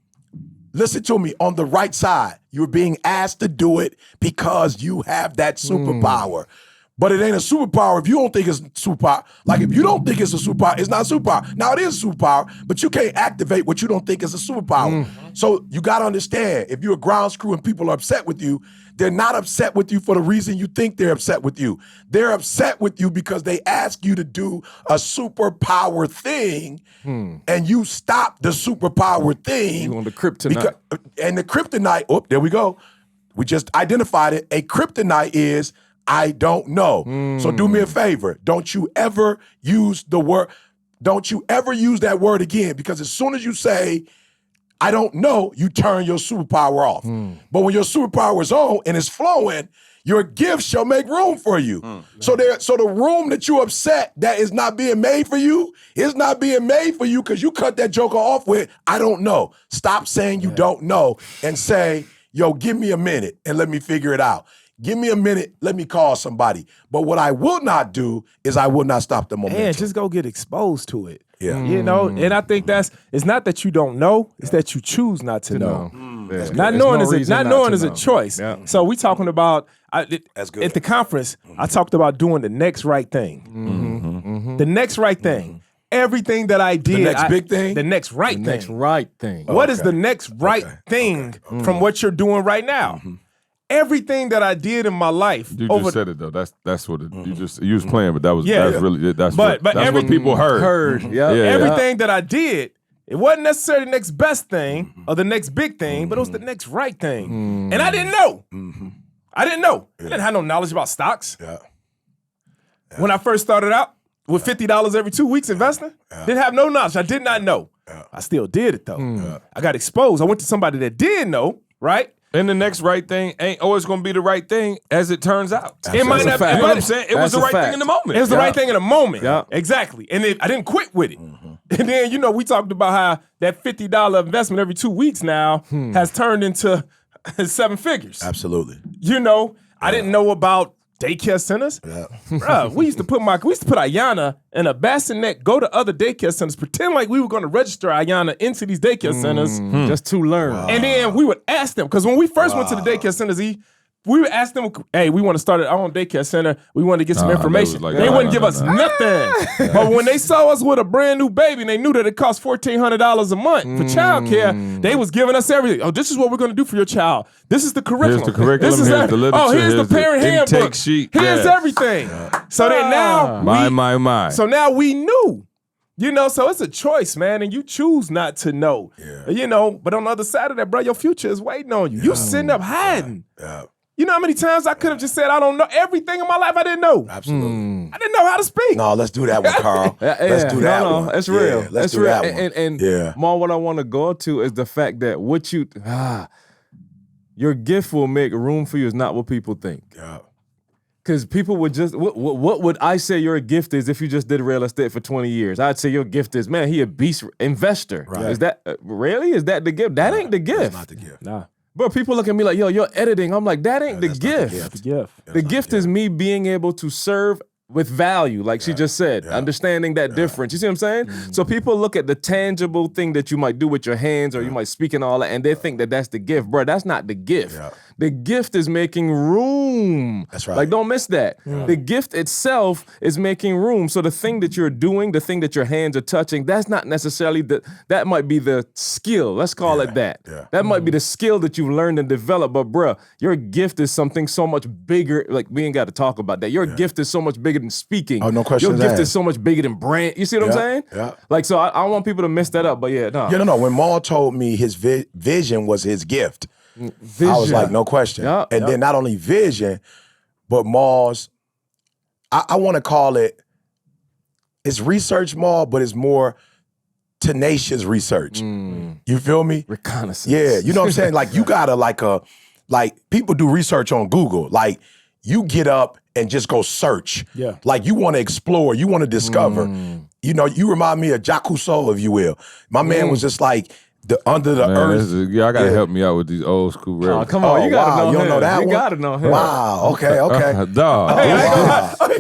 listen to me, on the right side, you're being asked to do it because you have that superpower. But it ain't a superpower if you don't think it's a superpower. Like if you don't think it's a superpower, it's not a superpower. Now it is a superpower, but you can't activate what you don't think is a superpower. So you got to understand, if you're a ground crew and people are upset with you, they're not upset with you for the reason you think they're upset with you. They're upset with you because they ask you to do a superpower thing and you stop the superpower thing. You on the kryptonite. And the kryptonite, there we go. We just identified it. A kryptonite is I don't know. So do me a favor. Don't you ever use that word again, because as soon as you say, I don't know, you turn your superpower off. But when your superpower is on and it's flowing, your gift shall make room for you. So the room that you upset that is not being made for you is not being made for you because you cut that joker off with, I don't know. Stop saying you don't know and say, yo, give me a minute and let me figure it out. Give me a minute, let me call somebody. But what I will not do is I will not stop the momentum. And just go get exposed to it. Yeah. You know, and I think it's not that you don't know, it's that you choose not to know. Not knowing is a choice. Yeah. So we talking about, that's good. At the conference, I talked about doing the next right thing. The next right thing. Everything that I did. The next big thing? The next right thing. Next right thing. What is the next right thing from what you're doing right now? Everything that I did in my life. You just said it though. That's what you was playing, but that's what people heard. Everything that I did, it wasn't necessarily the next best thing or the next big thing, but it was the next right thing. And I didn't know. I didn't know. I didn't have no knowledge about stocks. When I first started out with $50 every 2 weeks investing, didn't have no knowledge. I did not know. I still did it though. I got exposed. I went to somebody that did know, right? And the next right thing ain't always going to be the right thing as it turns out. It might not be. You know what I'm saying? It was the right thing in the moment. It was the right thing in the moment. Yeah. Exactly. And I didn't quit with it. And then, we talked about how that $50 investment every 2 weeks now has turned into 7 figures. Absolutely. I didn't know about daycare centers. Bruh, we used to put Ayanna in a bassinet, go to other daycare centers, pretend like we were going to register Ayanna into these daycare centers. Just to learn. And then we would ask them, because when we first went to the daycare centers, we would ask them, hey, we want to start our own daycare center. We want to get some information. They wouldn't give us nothing. But when they saw us with a brand new baby and they knew that it cost $1,400 a month for childcare, they was giving us everything. Oh, this is what we're going to do for your child. This is the curriculum. Here's the curriculum. Here's the literature. Here's the parent handbook. Sheet. Here's everything. So then now, my. So now we knew. So it's a choice, man, and you choose not to know. But on the other side of that, bro, your future is waiting on you. You sitting up hiding. You know how many times I could have just said, I don't know. Everything in my life I didn't know. Absolutely. I didn't know how to speak. No, let's do that one, Karl. Let's do that one. That's real. Yeah, let's do that one. And more what I want to go to is the fact that your gift will make room for you is not what people think. Yeah. Because people would just, what would I say your gift is if you just did real estate for 20 years? I'd say your gift is, man, he a beast investor. Right. Is that, really? Is that the gift? That ain't the gift. That's not the gift. Nah. But people look at me like, yo, you're editing. I'm like, that ain't the gift. The gift. The gift is me being able to serve with value, like she just said, understanding that difference. You see what I'm saying? So people look at the tangible thing that you might do with your hands or you might speak and all that, and they think that that's the gift. Bro, that's not the gift. The gift is making room. That's right. Like, don't miss that. The gift itself is making room. So the thing that you're doing, the thing that your hands are touching, that's not necessarily that might be the skill. Let's call it that. That might be the skill that you've learned and developed. But bruh, your gift is something so much bigger. Like, we ain't got to talk about that. Your gift is so much bigger than speaking. Oh, no question. Your gift is so much bigger than brand. You see what I'm saying? Yeah. Like, so I don't want people to mess that up. But yeah, no. No. When Maul told me his vision was his gift, Vision. I was like, no question. Then not only vision, but Maul's, I want to call it's research, Maul, but it's more tenacious research. You feel me? Reconnaissance. Yeah, you know what I'm saying? Like, you gotta like people do research on Google. Like, you get up and just go search. Yeah. Like, you want to explore, you want to discover. You know, you remind me of Jacques Cousteau, if you will. My man was just like, under the earth. Y'all gotta help me out with these old school railroads. Oh, come on, you gotta know you don't him. know that You one? gotta know him. Wow, okay. Dog.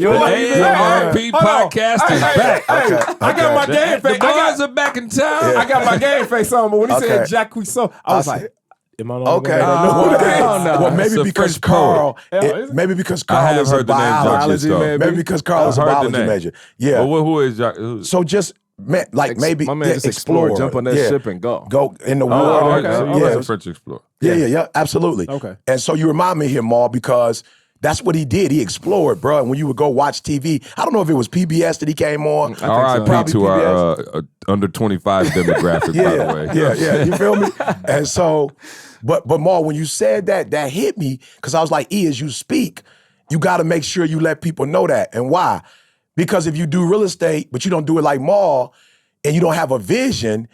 You know what? AARP podcast is back. I got my game face. The boys are back in town. I got my game face on, but when he said Jacques Cousteau, I was like, am I not Well, maybe It's a because French Carl, poet. maybe because I Carl have is a heard the name Jacques biology Cousteau. major. Maybe because Carl is a I've heard the biology name. major. Yeah. Well, who is Jacques? So just maybe my man just explore, jump on that ship and go. Go in the Oh, water. okay. So Yeah. he's a French explorer. Yeah, absolutely. Okay. And so you remind me here, Maul, because that's what he did. He explored, bro. And when you would go watch TV, I don't know if it was PBS that he came on. R.I.P. Probably to PBS. our under 25 demographic, by the way. Yeah, you feel me? And so, but Maul, when you said that hit me, because I was like, as you speak, you got to make sure you let people know that. And why? Because if you do real estate, but you don't do it like Maul, and you don't have a vision,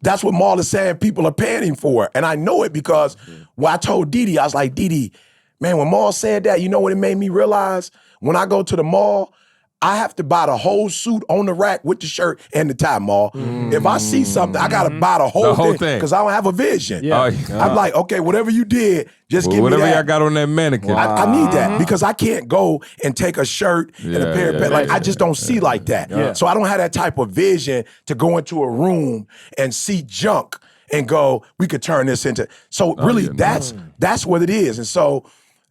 that's what Maul is saying people are paying him for. And I know it because when I told Didi, I was like, Didi, man, when Maul said that, you know what it made me realize? When I go to the mall, I have to buy the whole suit on the rack with the shirt and the tie, Maul. If I see something, I gotta buy the whole thing because I don't have a vision. I'm like, okay, whatever you did, just give me whatever that. y'all got on that mannequin. I need that because I can't go and take a shirt and a pair of pants. Like, I just don't see like that. So I don't have that type of vision to go into a room and see junk and go, we could turn this into. So really, that's what it is. And so,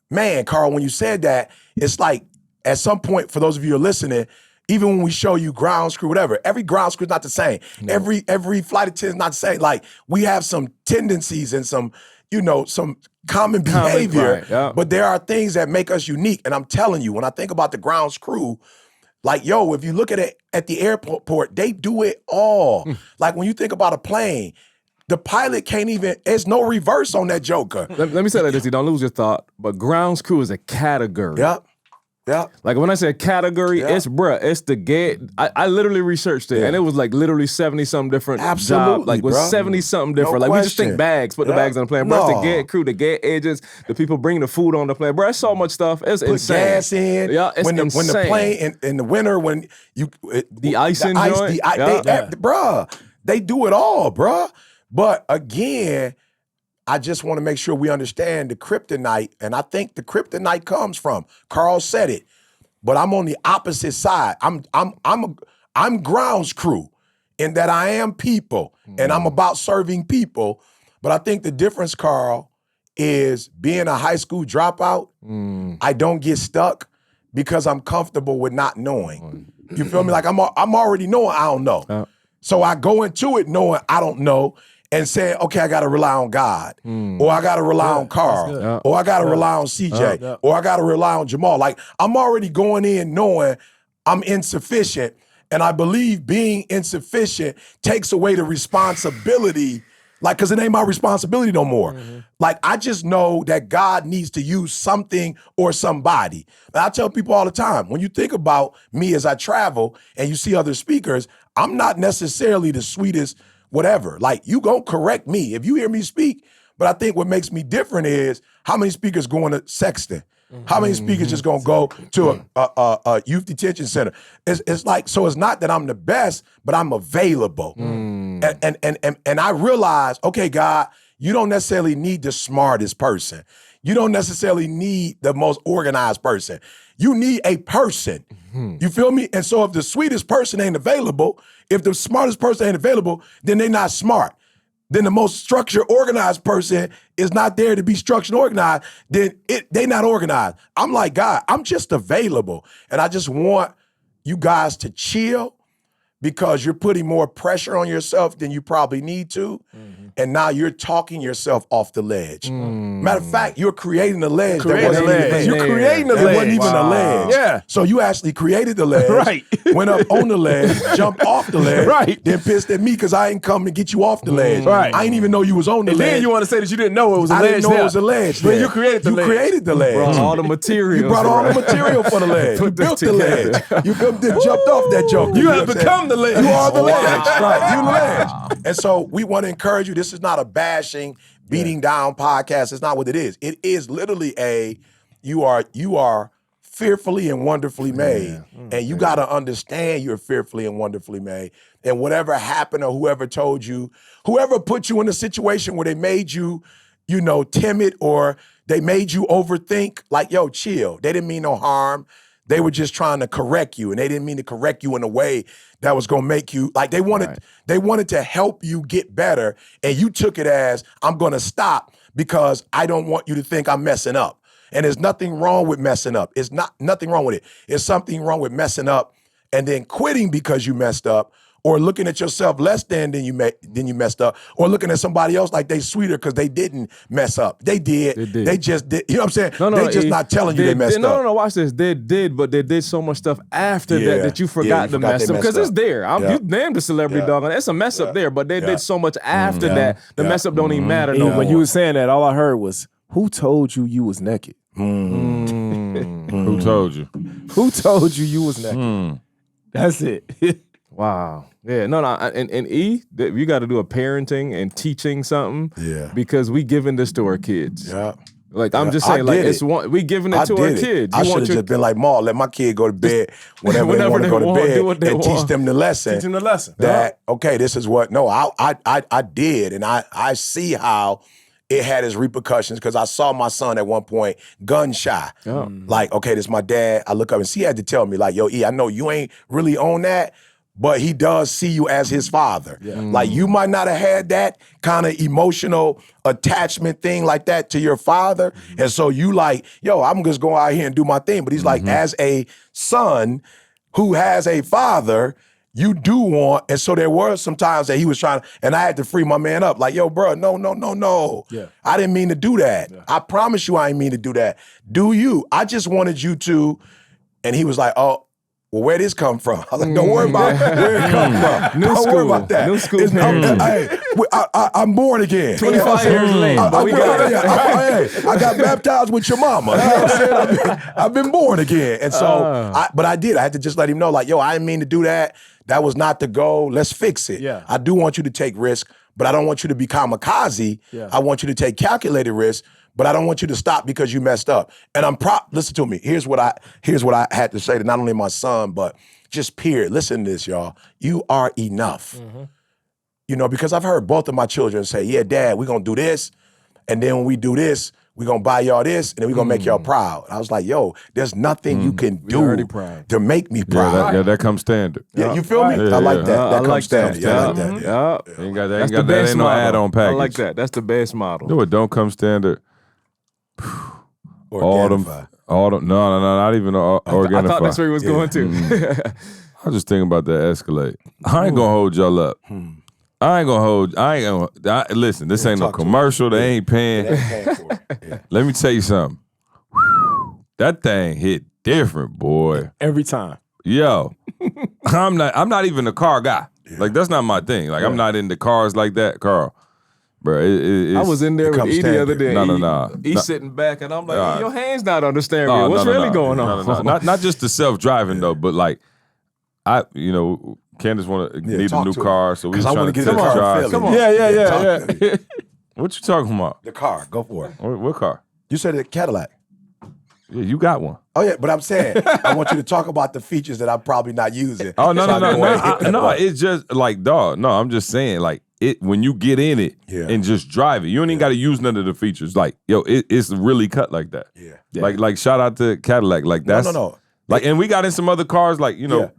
man, Karl, when you said that, it's like, at some point, for those of you who are listening, even when we show you ground screw, whatever, every ground screw is not the same. Every flight attendant is not the same. Like, we have some tendencies and some common behavior, but there are things that make us unique. And I'm telling you, when I think about the ground crew, like, yo, if you look at it at the airport, they do it all. Like, when you think about a plane, the pilot can't even, there's no reverse on that joker. Let me say like this, you don't lose your thought, but grounds crew is a category. Yep. Like, when I say category, it's the gate. I literally researched it, and it was like literally 70-something different jobs. Like, it was 70-something different. No like, we just think question. bags, put the bags on the plane. Bro, it's the gate crew, the gate agents, the people bringing the food on the plane. Bro, it's so much stuff. It's Put insane. gas in. Yeah, it's when the insane. plane in the winter, when you the icing joint. Bruh, they do it all, bruh. But again, I just want to make sure we understand the kryptonite, and I think the kryptonite comes from Karl said it, but I'm on the opposite side. I'm grounds crew in that I am people, and I'm about serving people. But I think the difference, Karl, is being a high school dropout. I don't get stuck because I'm comfortable with not knowing. You feel me? Like, I'm already knowing I don't know, so I go into it knowing I don't know. And saying, okay, I got to rely on God, or I got to rely on Karl, or I got to rely on CJ, or I got to rely on Jamal. Like, I'm already going in knowing I'm insufficient, and I believe being insufficient takes away the responsibility, like, because it ain't my responsibility no more. Like, I just know that God needs to use something or somebody. And I tell people all the time, when you think about me as I travel and you see other speakers, I'm not necessarily the sweetest whatever. Like, you gonna correct me. If you hear me speak, But I think what makes me different is how many speakers going to Sexton? How many speakers just gonna go to a youth detention center? It's like, so it's not that I'm the best, but I'm available. And I realize, okay, God, you don't necessarily need the smartest person. You don't necessarily need the most organized person. You need a person. You feel me? And so if the sweetest person ain't available, if the smartest person ain't available, then they're not smart. Then the most structured, organized person is not there to be structured, organized, then they not organized. I'm like, God, I'm just available. And I just want you guys to chill because you're putting more pressure on yourself than you probably need to. And now you're talking yourself off the ledge. Matter of fact, you're creating a ledge that wasn't even there. You're creating a ledge. It wasn't even a ledge. Yeah. So you actually created the ledge, Right. went up on the ledge, jumped off the ledge, Right. then pissed at me because I ain't come to get you off the ledge. Right. I ain't even know you was on the And ledge. then you want to say that you didn't know it was a I ledge didn't know it was a ledge. But there. you created the ledge. You created the ledge. Brought all the materials. You brought all the material for the ledge. You Put built them the ledge. You jumped off that joke. You have become the ledge. You are the ledge. Right. You the ledge. And so we want to encourage you. This is not a bashing, beating down podcast. It's not what it is. It is literally you are fearfully and wonderfully made. And you got to understand you're fearfully and wonderfully made. And whatever happened or whoever told you, whoever put you in a situation where they made you, timid or they made you overthink, like, yo, chill. They didn't mean no harm. They were just trying to correct you, and they didn't mean to correct you in a way that was gonna make you, like, they wanted to help you get better, and you took it as, I'm gonna stop because I don't want you to think I'm messing up. And there's nothing wrong with messing up. It's nothing wrong with it. It's something wrong with messing up and then quitting because you messed up, or looking at yourself less than you messed up, or looking at somebody else like they sweeter because they didn't mess up. They did. They just did. You know what I'm saying? They just not telling you they messed up. No, watch this. They did, but they did so much stuff after that you forgot to mess up. Because it's there. You named the celebrity dog, and it's a mess up there, but they did so much after that. The mess up don't even matter no more. When you were saying that, all I heard was, who told you was naked? Who told you? Who told you was naked? That's it. Wow. Yeah, and you got to do a parenting and teaching something. Yeah. Because we giving this to our kids. Yeah. Like, I'm just saying, like, we giving it to our kids. I should have just been like, Ma, let my kid go to bed whenever they want to go to bed and teach them the lesson. Teach them the lesson. That, okay, this is what, I did. And I see how it had its repercussions because I saw my son at one point gun shy. Like, okay, this is my dad. I look up and he had to tell me, like, yo, E, I know you ain't really on that, but he does see you as his father. Like, you might not have had that kind of emotional attachment thing like that to your father. And so you like, yo, I'm just going out here and do my thing. But he's like, as a son who has a father, you do want, and so there were some times that he was trying, and I had to free my man up. Like, yo, bro, no. Yeah. I didn't mean to do that. Yeah. I promise you I didn't mean to do that. Do you? I just wanted you to, and he was like, oh, well, where this come from? I was like, don't worry about where it come from. Don't worry about that. New school. I'm born again. 25 years late. I got baptized with your mama. You know what I'm saying? I've been born again. And so, but I did. I had to just let him know, like, yo, I didn't mean to do that. That was not the goal. Let's fix it. Yeah. I do want you to take risk, but I don't want you to be kamikaze. Yeah. I want you to take calculated risk, but I don't want you to stop because you messed up. And listen to me. Here's what I had to say to not only my son, but just period. Listen to this, y'all. You are enough. Because I've heard both of my children say, yeah, Dad, we're going to do this. And then when we do this, we're going to buy y'all this, and then we're going to make y'all proud. I was like, yo, there's nothing you can do to make me proud. Yeah, that comes standard. Yeah, you feel me? I like that. That comes standard. Yeah, I like that. Yeah. That ain't no add-on package. I like that. That's the best model. No, it don't come standard. All them, no, not even Organifi. I thought that's where he was going to. I was just thinking about that Escalade. I ain't gonna hold y'all up. Listen, this ain't no commercial. They ain't paying. For it. Yeah. Let me tell you something. That thing hit different, boy. Every time. Yo, I'm not even a car guy. Yeah. Like, that's not my thing. Like, I'm not into cars like that, Karl. Bro, I was in there with E the other day. No. He's sitting back, and I'm like, your hand's not on the steering wheel. What's really going on? Not just the self-driving, though, but like, Candace need a new car, so we trying to get a car. Come on. Yeah. What you talking about? The car. Go for it. What car? You said the Cadillac. Yeah, you got one. Oh yeah, but I'm saying I want you to talk about the features that I'm probably not using. Oh no, So no. It's just like dog. No, I'm just saying like it when you get in it and just drive it. You don't even got to use none of the features. Like yo, it's really cut like that. Yeah. Like shout out to Cadillac. Like that's no. Like and we got in some other cars like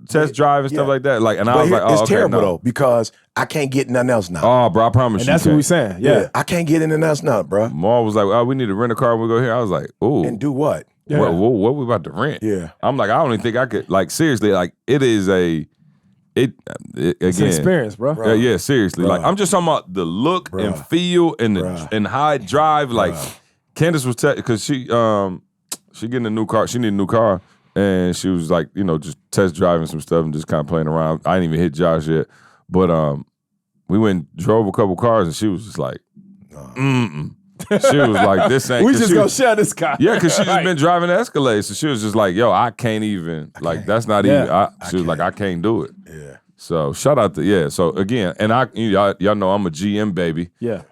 test drive and stuff like that. Like and I was like, oh, it's okay, terrible no. though because I can't get nothing else now. Oh, bro, I promise And you. that's what we saying. Yeah. I can't get anything else now, bro. Ma was like, oh, we need to rent a car when we go here. I was like, ooh. And do what? Yeah. What we about to rent? Yeah. I'm like, I don't even think I could. Like seriously, like it is it It's an again. experience, bro. Yeah, seriously. Bruh. Like I'm just talking about the look and feel and and how it drive. Like Candace was because she getting a new car. She need a new car, and she was like, just test driving some stuff and just kind of playing around. I didn't even hit Josh yet, but we went and drove a couple cars, and she was just like, She was like, this ain't. We just gonna share this car. Yeah, because she just been driving the Escalade, so she was just like, yo, I can't even. Like that's not even. She was like, I can't do it. Yeah. So shout out to So again, and y'all know I'm a GM baby. Yeah.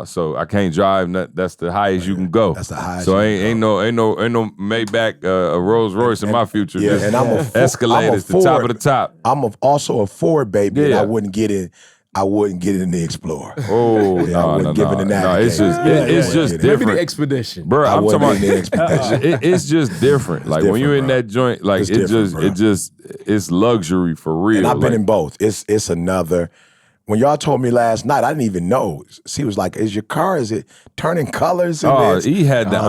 So I can't drive. That's the highest you can go. That's the highest. So you ain't no Maybach, a Rolls Royce in my future. Yeah, Just and I'm a Escalade is the top of the top. I'm also a Ford baby, and Yeah. I wouldn't get in. I wouldn't get in the Explorer. Oh I no, wouldn't give it a no, it's just Navigator. it's just Maybe different. the Expedition. Bro, I I'm talking wouldn't about in the Expedition. it's just different. Like when you're in different, that joint, like It's it's luxury for real. And I've been Like, in both. It's another. When y'all told me last night, I didn't even know. She was like, "Is your car? Is it turning colors?" he had the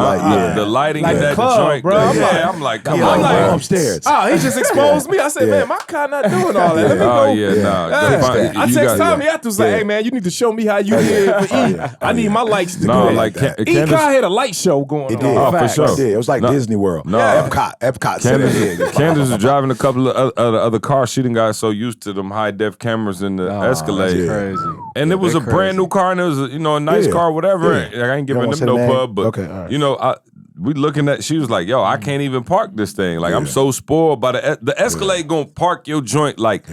lighting Like in the that club, joint. bro. I'm like, come on, I'm like, bro. upstairs. Oh, he just exposed me. I said, man, my car not doing all that. Let me go. I text Tommy after, was like, hey, man, you need to show me how you did for E. I need my lights to go. like E car had a light show going on. It did. Oh, for sure. It did. It was like Disney World. No. Epcot. Candace was driving a couple of other cars. She done got so used to them high def cameras in the Escalade. Crazy. And it was a brand new car, and it was a nice car, whatever. Yeah. Like, I ain't giving You don't them no wanna say the pub, but name? Okay, all right. we looking at. She was like, "Yo, I can't even park this thing. Like I'm so spoiled by the Escalade. Gonna park your joint like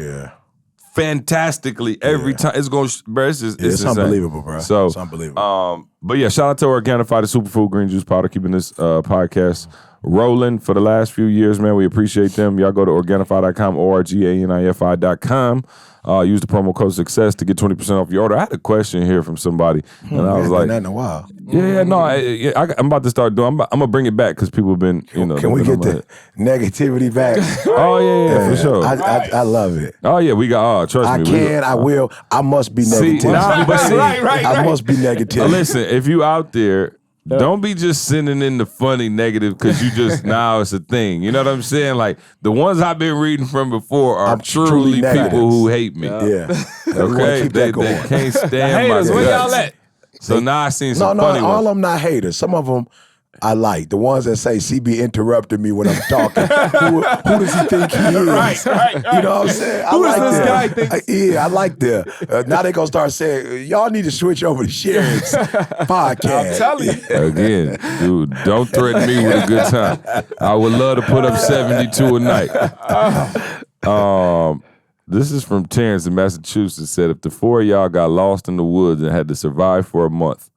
fantastically every time. It's gonna, bro. It's insane. unbelievable, bro. So it's unbelievable. but yeah, shout out to Organifi, the superfood green juice powder, keeping this podcast rolling for the last few years, man. We appreciate them. Y'all go to Organifi.com, ORGANIFI.com. Use the promo code SUCCESS to get 20% off your order. I had a question here from somebody, and I was like, "That in a while." I'm about to start doing. I'm gonna bring it back because people have been, Can we get the negativity back? Oh yeah, for sure. I love it. Oh yeah, we got. Trust I me. can. I will. I must be negative. I must be negative. Listen, if you out there. Don't be just sending in the funny negative because you just now it's a thing. You know what I'm saying? Like the ones I've been reading from before are truly people who hate me. Yeah. Okay, they can't stand my Haters, where guts. y'all at? So now I seen some No, funny all ones. of them not haters. Some of them I like. The ones that say CB interrupted me when I'm talking. who does he think he is? Right. You know what I'm saying? Who does this guy think? think? I like that. Now they gonna start saying, y'all need to switch over to Sherrod's podcast. I'm telling you. Again, dude, don't threaten me with a good time. I would love to put up 72 a night. This is from Terrence in Massachusetts. Said if the four of y'all got lost in the woods and had to survive for a month,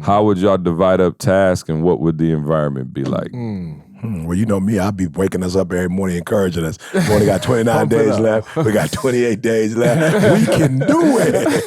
how would y'all divide up tasks and what would the environment be like? Well, you know me, I'll be waking us up every morning encouraging us. We only got 29 days left. We got 28 days left. We can do it.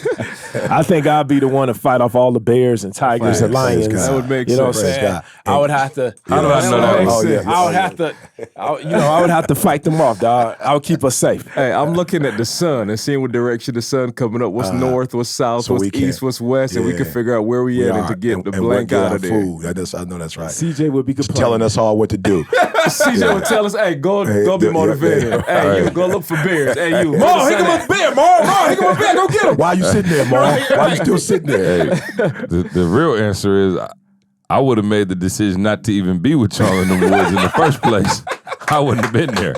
I think I'd be the one to fight off all the bears and tigers and lions. God. That would make You know what I'm sense. saying? I would have to. How do I know that? Oh, yeah. I would have to. I would have to fight them off, dog. I would keep us safe. Hey, I'm looking at the sun and seeing what direction the sun coming up. What's north, what's south, so what's we can- east, what's west, and we can Yeah. figure out where we at and to get the blank out of there. Food. I know that's right. CJ would be complaining. Telling us all what to do. CJ would tell us, hey, go be motivated. Hey, you go look for bears. Hey, you. Mom, here come a bear, Mom, here come a bear, go get him. Why you sitting there, Mom? Why you still sitting there? Hey, the real answer is I would have made the decision not to even be with y'all in the woods in the first place. I wouldn't have been there.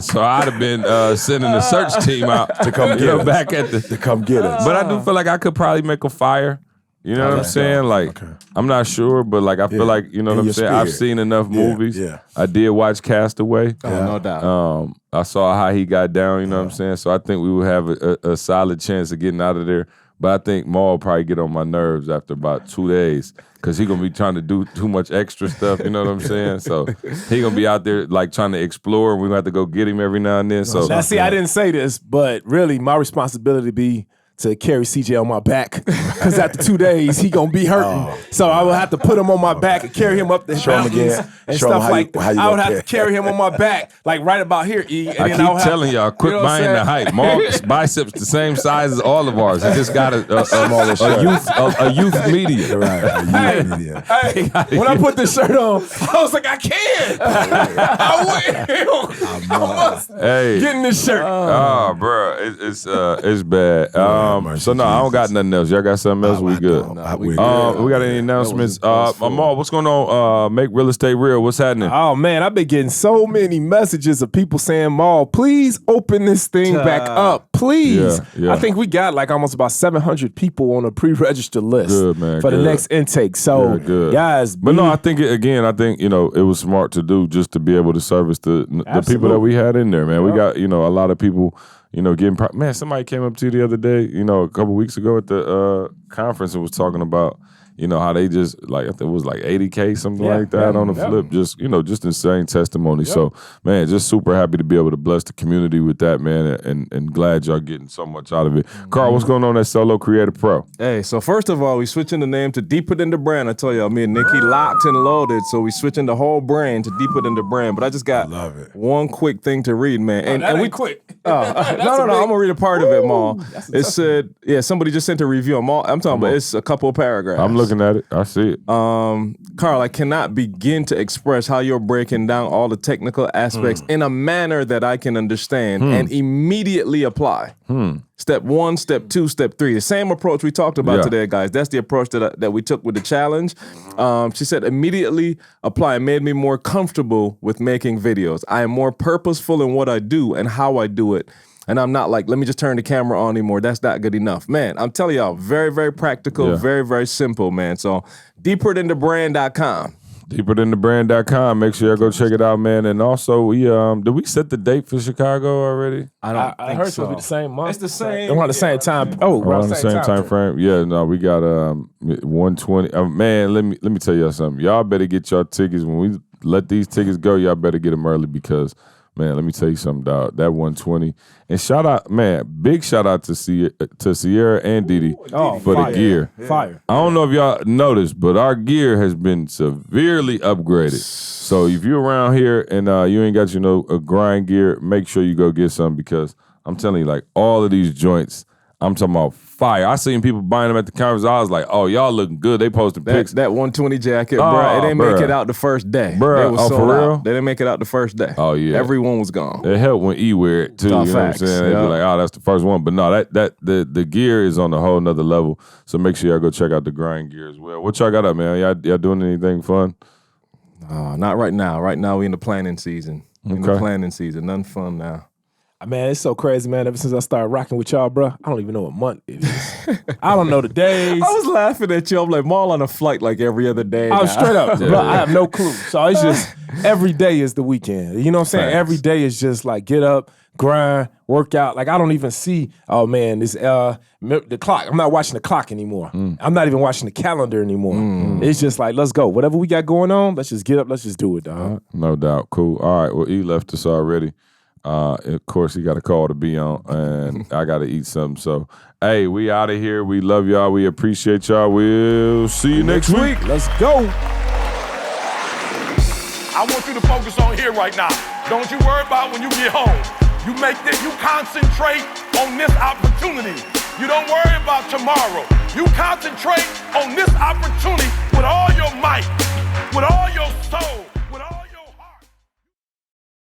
So I'd have been sending a search team out to come get us. Back at To come get us. But I do feel like I could probably make a fire. You know what I'm saying? Like, I'm not sure, but like I feel like, you know In what I'm your saying? I've spirit. seen enough movies. yeah. I did watch Castaway. No doubt. I saw how he got down, you know what I'm saying? So I think we would have a solid chance of getting out of there. But I think Maul will probably get on my nerves after about 2 days because he gonna be trying to do too much extra stuff. You know what I'm saying? So he gonna be out there like trying to explore, and we gonna have to go get him every now and then. So now, see, I didn't say this, but really, my responsibility be to carry CJ on my back because after 2 days he gonna be hurting. So I will have to put him on my back and carry him up the mountains and stuff like that. I would have to carry him on my back, like right about here, E. And I then keep telling y'all, quit buying the hype. Mark's biceps the same size as all of ours. He just got a youth medium. Right, a youth medium. Hey, when I put this shirt on, I was like, I can't. I must get in this shirt. Oh, bro, it's bad. So no, I don't got nothing else. Y'all got something else? We good. We got any announcements? Amal, what's going on? Make real estate real. What's happening? Oh man, I've been getting so many messages of people saying, Mal, please open this thing back up. Please. Yeah. I think we got like almost about 700 people on a pre-registered list for the next intake. So guys, but no, I think it was smart to do just to be able to service the people that we had in there, man. We got, a lot of people getting man, somebody came up to you the other day, a couple weeks ago at the conference and was talking about, how they just I think it was like 80K, something like that on the flip. Just, just insane testimony. So, man, just super happy to be able to bless the community with that, man, and glad y'all getting so much out of it. Karl, what's going on at Solo Creative Pro? Hey, so first of all, we switching the name to Deeper Than the Brand. I tell y'all, me and Nikki locked and loaded, so we switching the whole brand to Deeper Than the Brand. But I just got one quick thing to read, man. And we quick. No, I'm gonna read a part of it, Maul. It said, somebody just sent a review on Maul. I'm talking about it's a couple of paragraphs. I'm looking at it. I see it. Karl, I cannot begin to express how you're breaking down all the technical aspects in a manner that I can understand and immediately apply. Step 1, step 2, step 3. The same approach we talked about today, guys. That's the approach that we took with the challenge. She said immediately apply. It made me more comfortable with making videos. I am more purposeful in what I do and how I do it. And I'm not like, let me just turn the camera on anymore. That's not good enough. Man, I'm telling y'all, very, very practical, very, very simple, man. So deeperthanthebrand.com. Deeperthanthebrand.com. Make sure y'all go check it out, man. And also, did we set the date for Chicago already? I heard it's supposed to be the same month. It's the same. Around the same time. Around the same time frame. Yeah, no, we got 120. Man, let me tell y'all something. Y'all better get y'all tickets. When we let these tickets go, y'all better get them early because, man, let me tell you something, dog. That 120. And big shout out to Sierra and Didi for the gear. Fire. I don't know if y'all noticed, but our gear has been severely upgraded. So if you're around here and you ain't got a grind gear, make sure you go get some because I'm telling you, like all of these joints, I'm talking about fire. I seen people buying them at the conference. I was like, oh, y'all looking good. They posted pics. That 120 jacket, bro, it didn't make it out the first day. Bro, for real? They didn't make it out the first day. Oh, yeah. Everyone was gone. It helped when E wear it, too. You know what I'm saying? They'd be like, oh, that's the first one. But no, the gear is on a whole nother level. So make sure y'all go check out the grind gear as well. What y'all got up, man? Y'all doing anything fun? Not right now. Right now, we in the planning season. Nothing fun now. Man, it's so crazy, man. Ever since I started rocking with y'all, bro, I don't even know what month it is. I don't know the days. I was laughing at you. I'm like, Maul on a flight like every other day. I was straight up. Bro, I have no clue. So it's just every day is the weekend. You know what I'm saying? Thanks. Every day is just like get up, grind, work out. Like I don't even see, oh man, this the clock. I'm not watching the clock anymore. I'm not even watching the calendar anymore. It's just like, let's go. Whatever we got going on, let's just get up, let's just do it, dog. No doubt. Cool. All right. Well, E left us already. Of course, he got a call to be on, and I got to eat something. So, hey, we out of here. We love y'all. We appreciate y'all. We'll see you next week. Let's go. I want you to focus on here right now. Don't you worry about when you get home. You concentrate on this opportunity. You don't worry about tomorrow. You concentrate on this opportunity with all your might, with all your soul.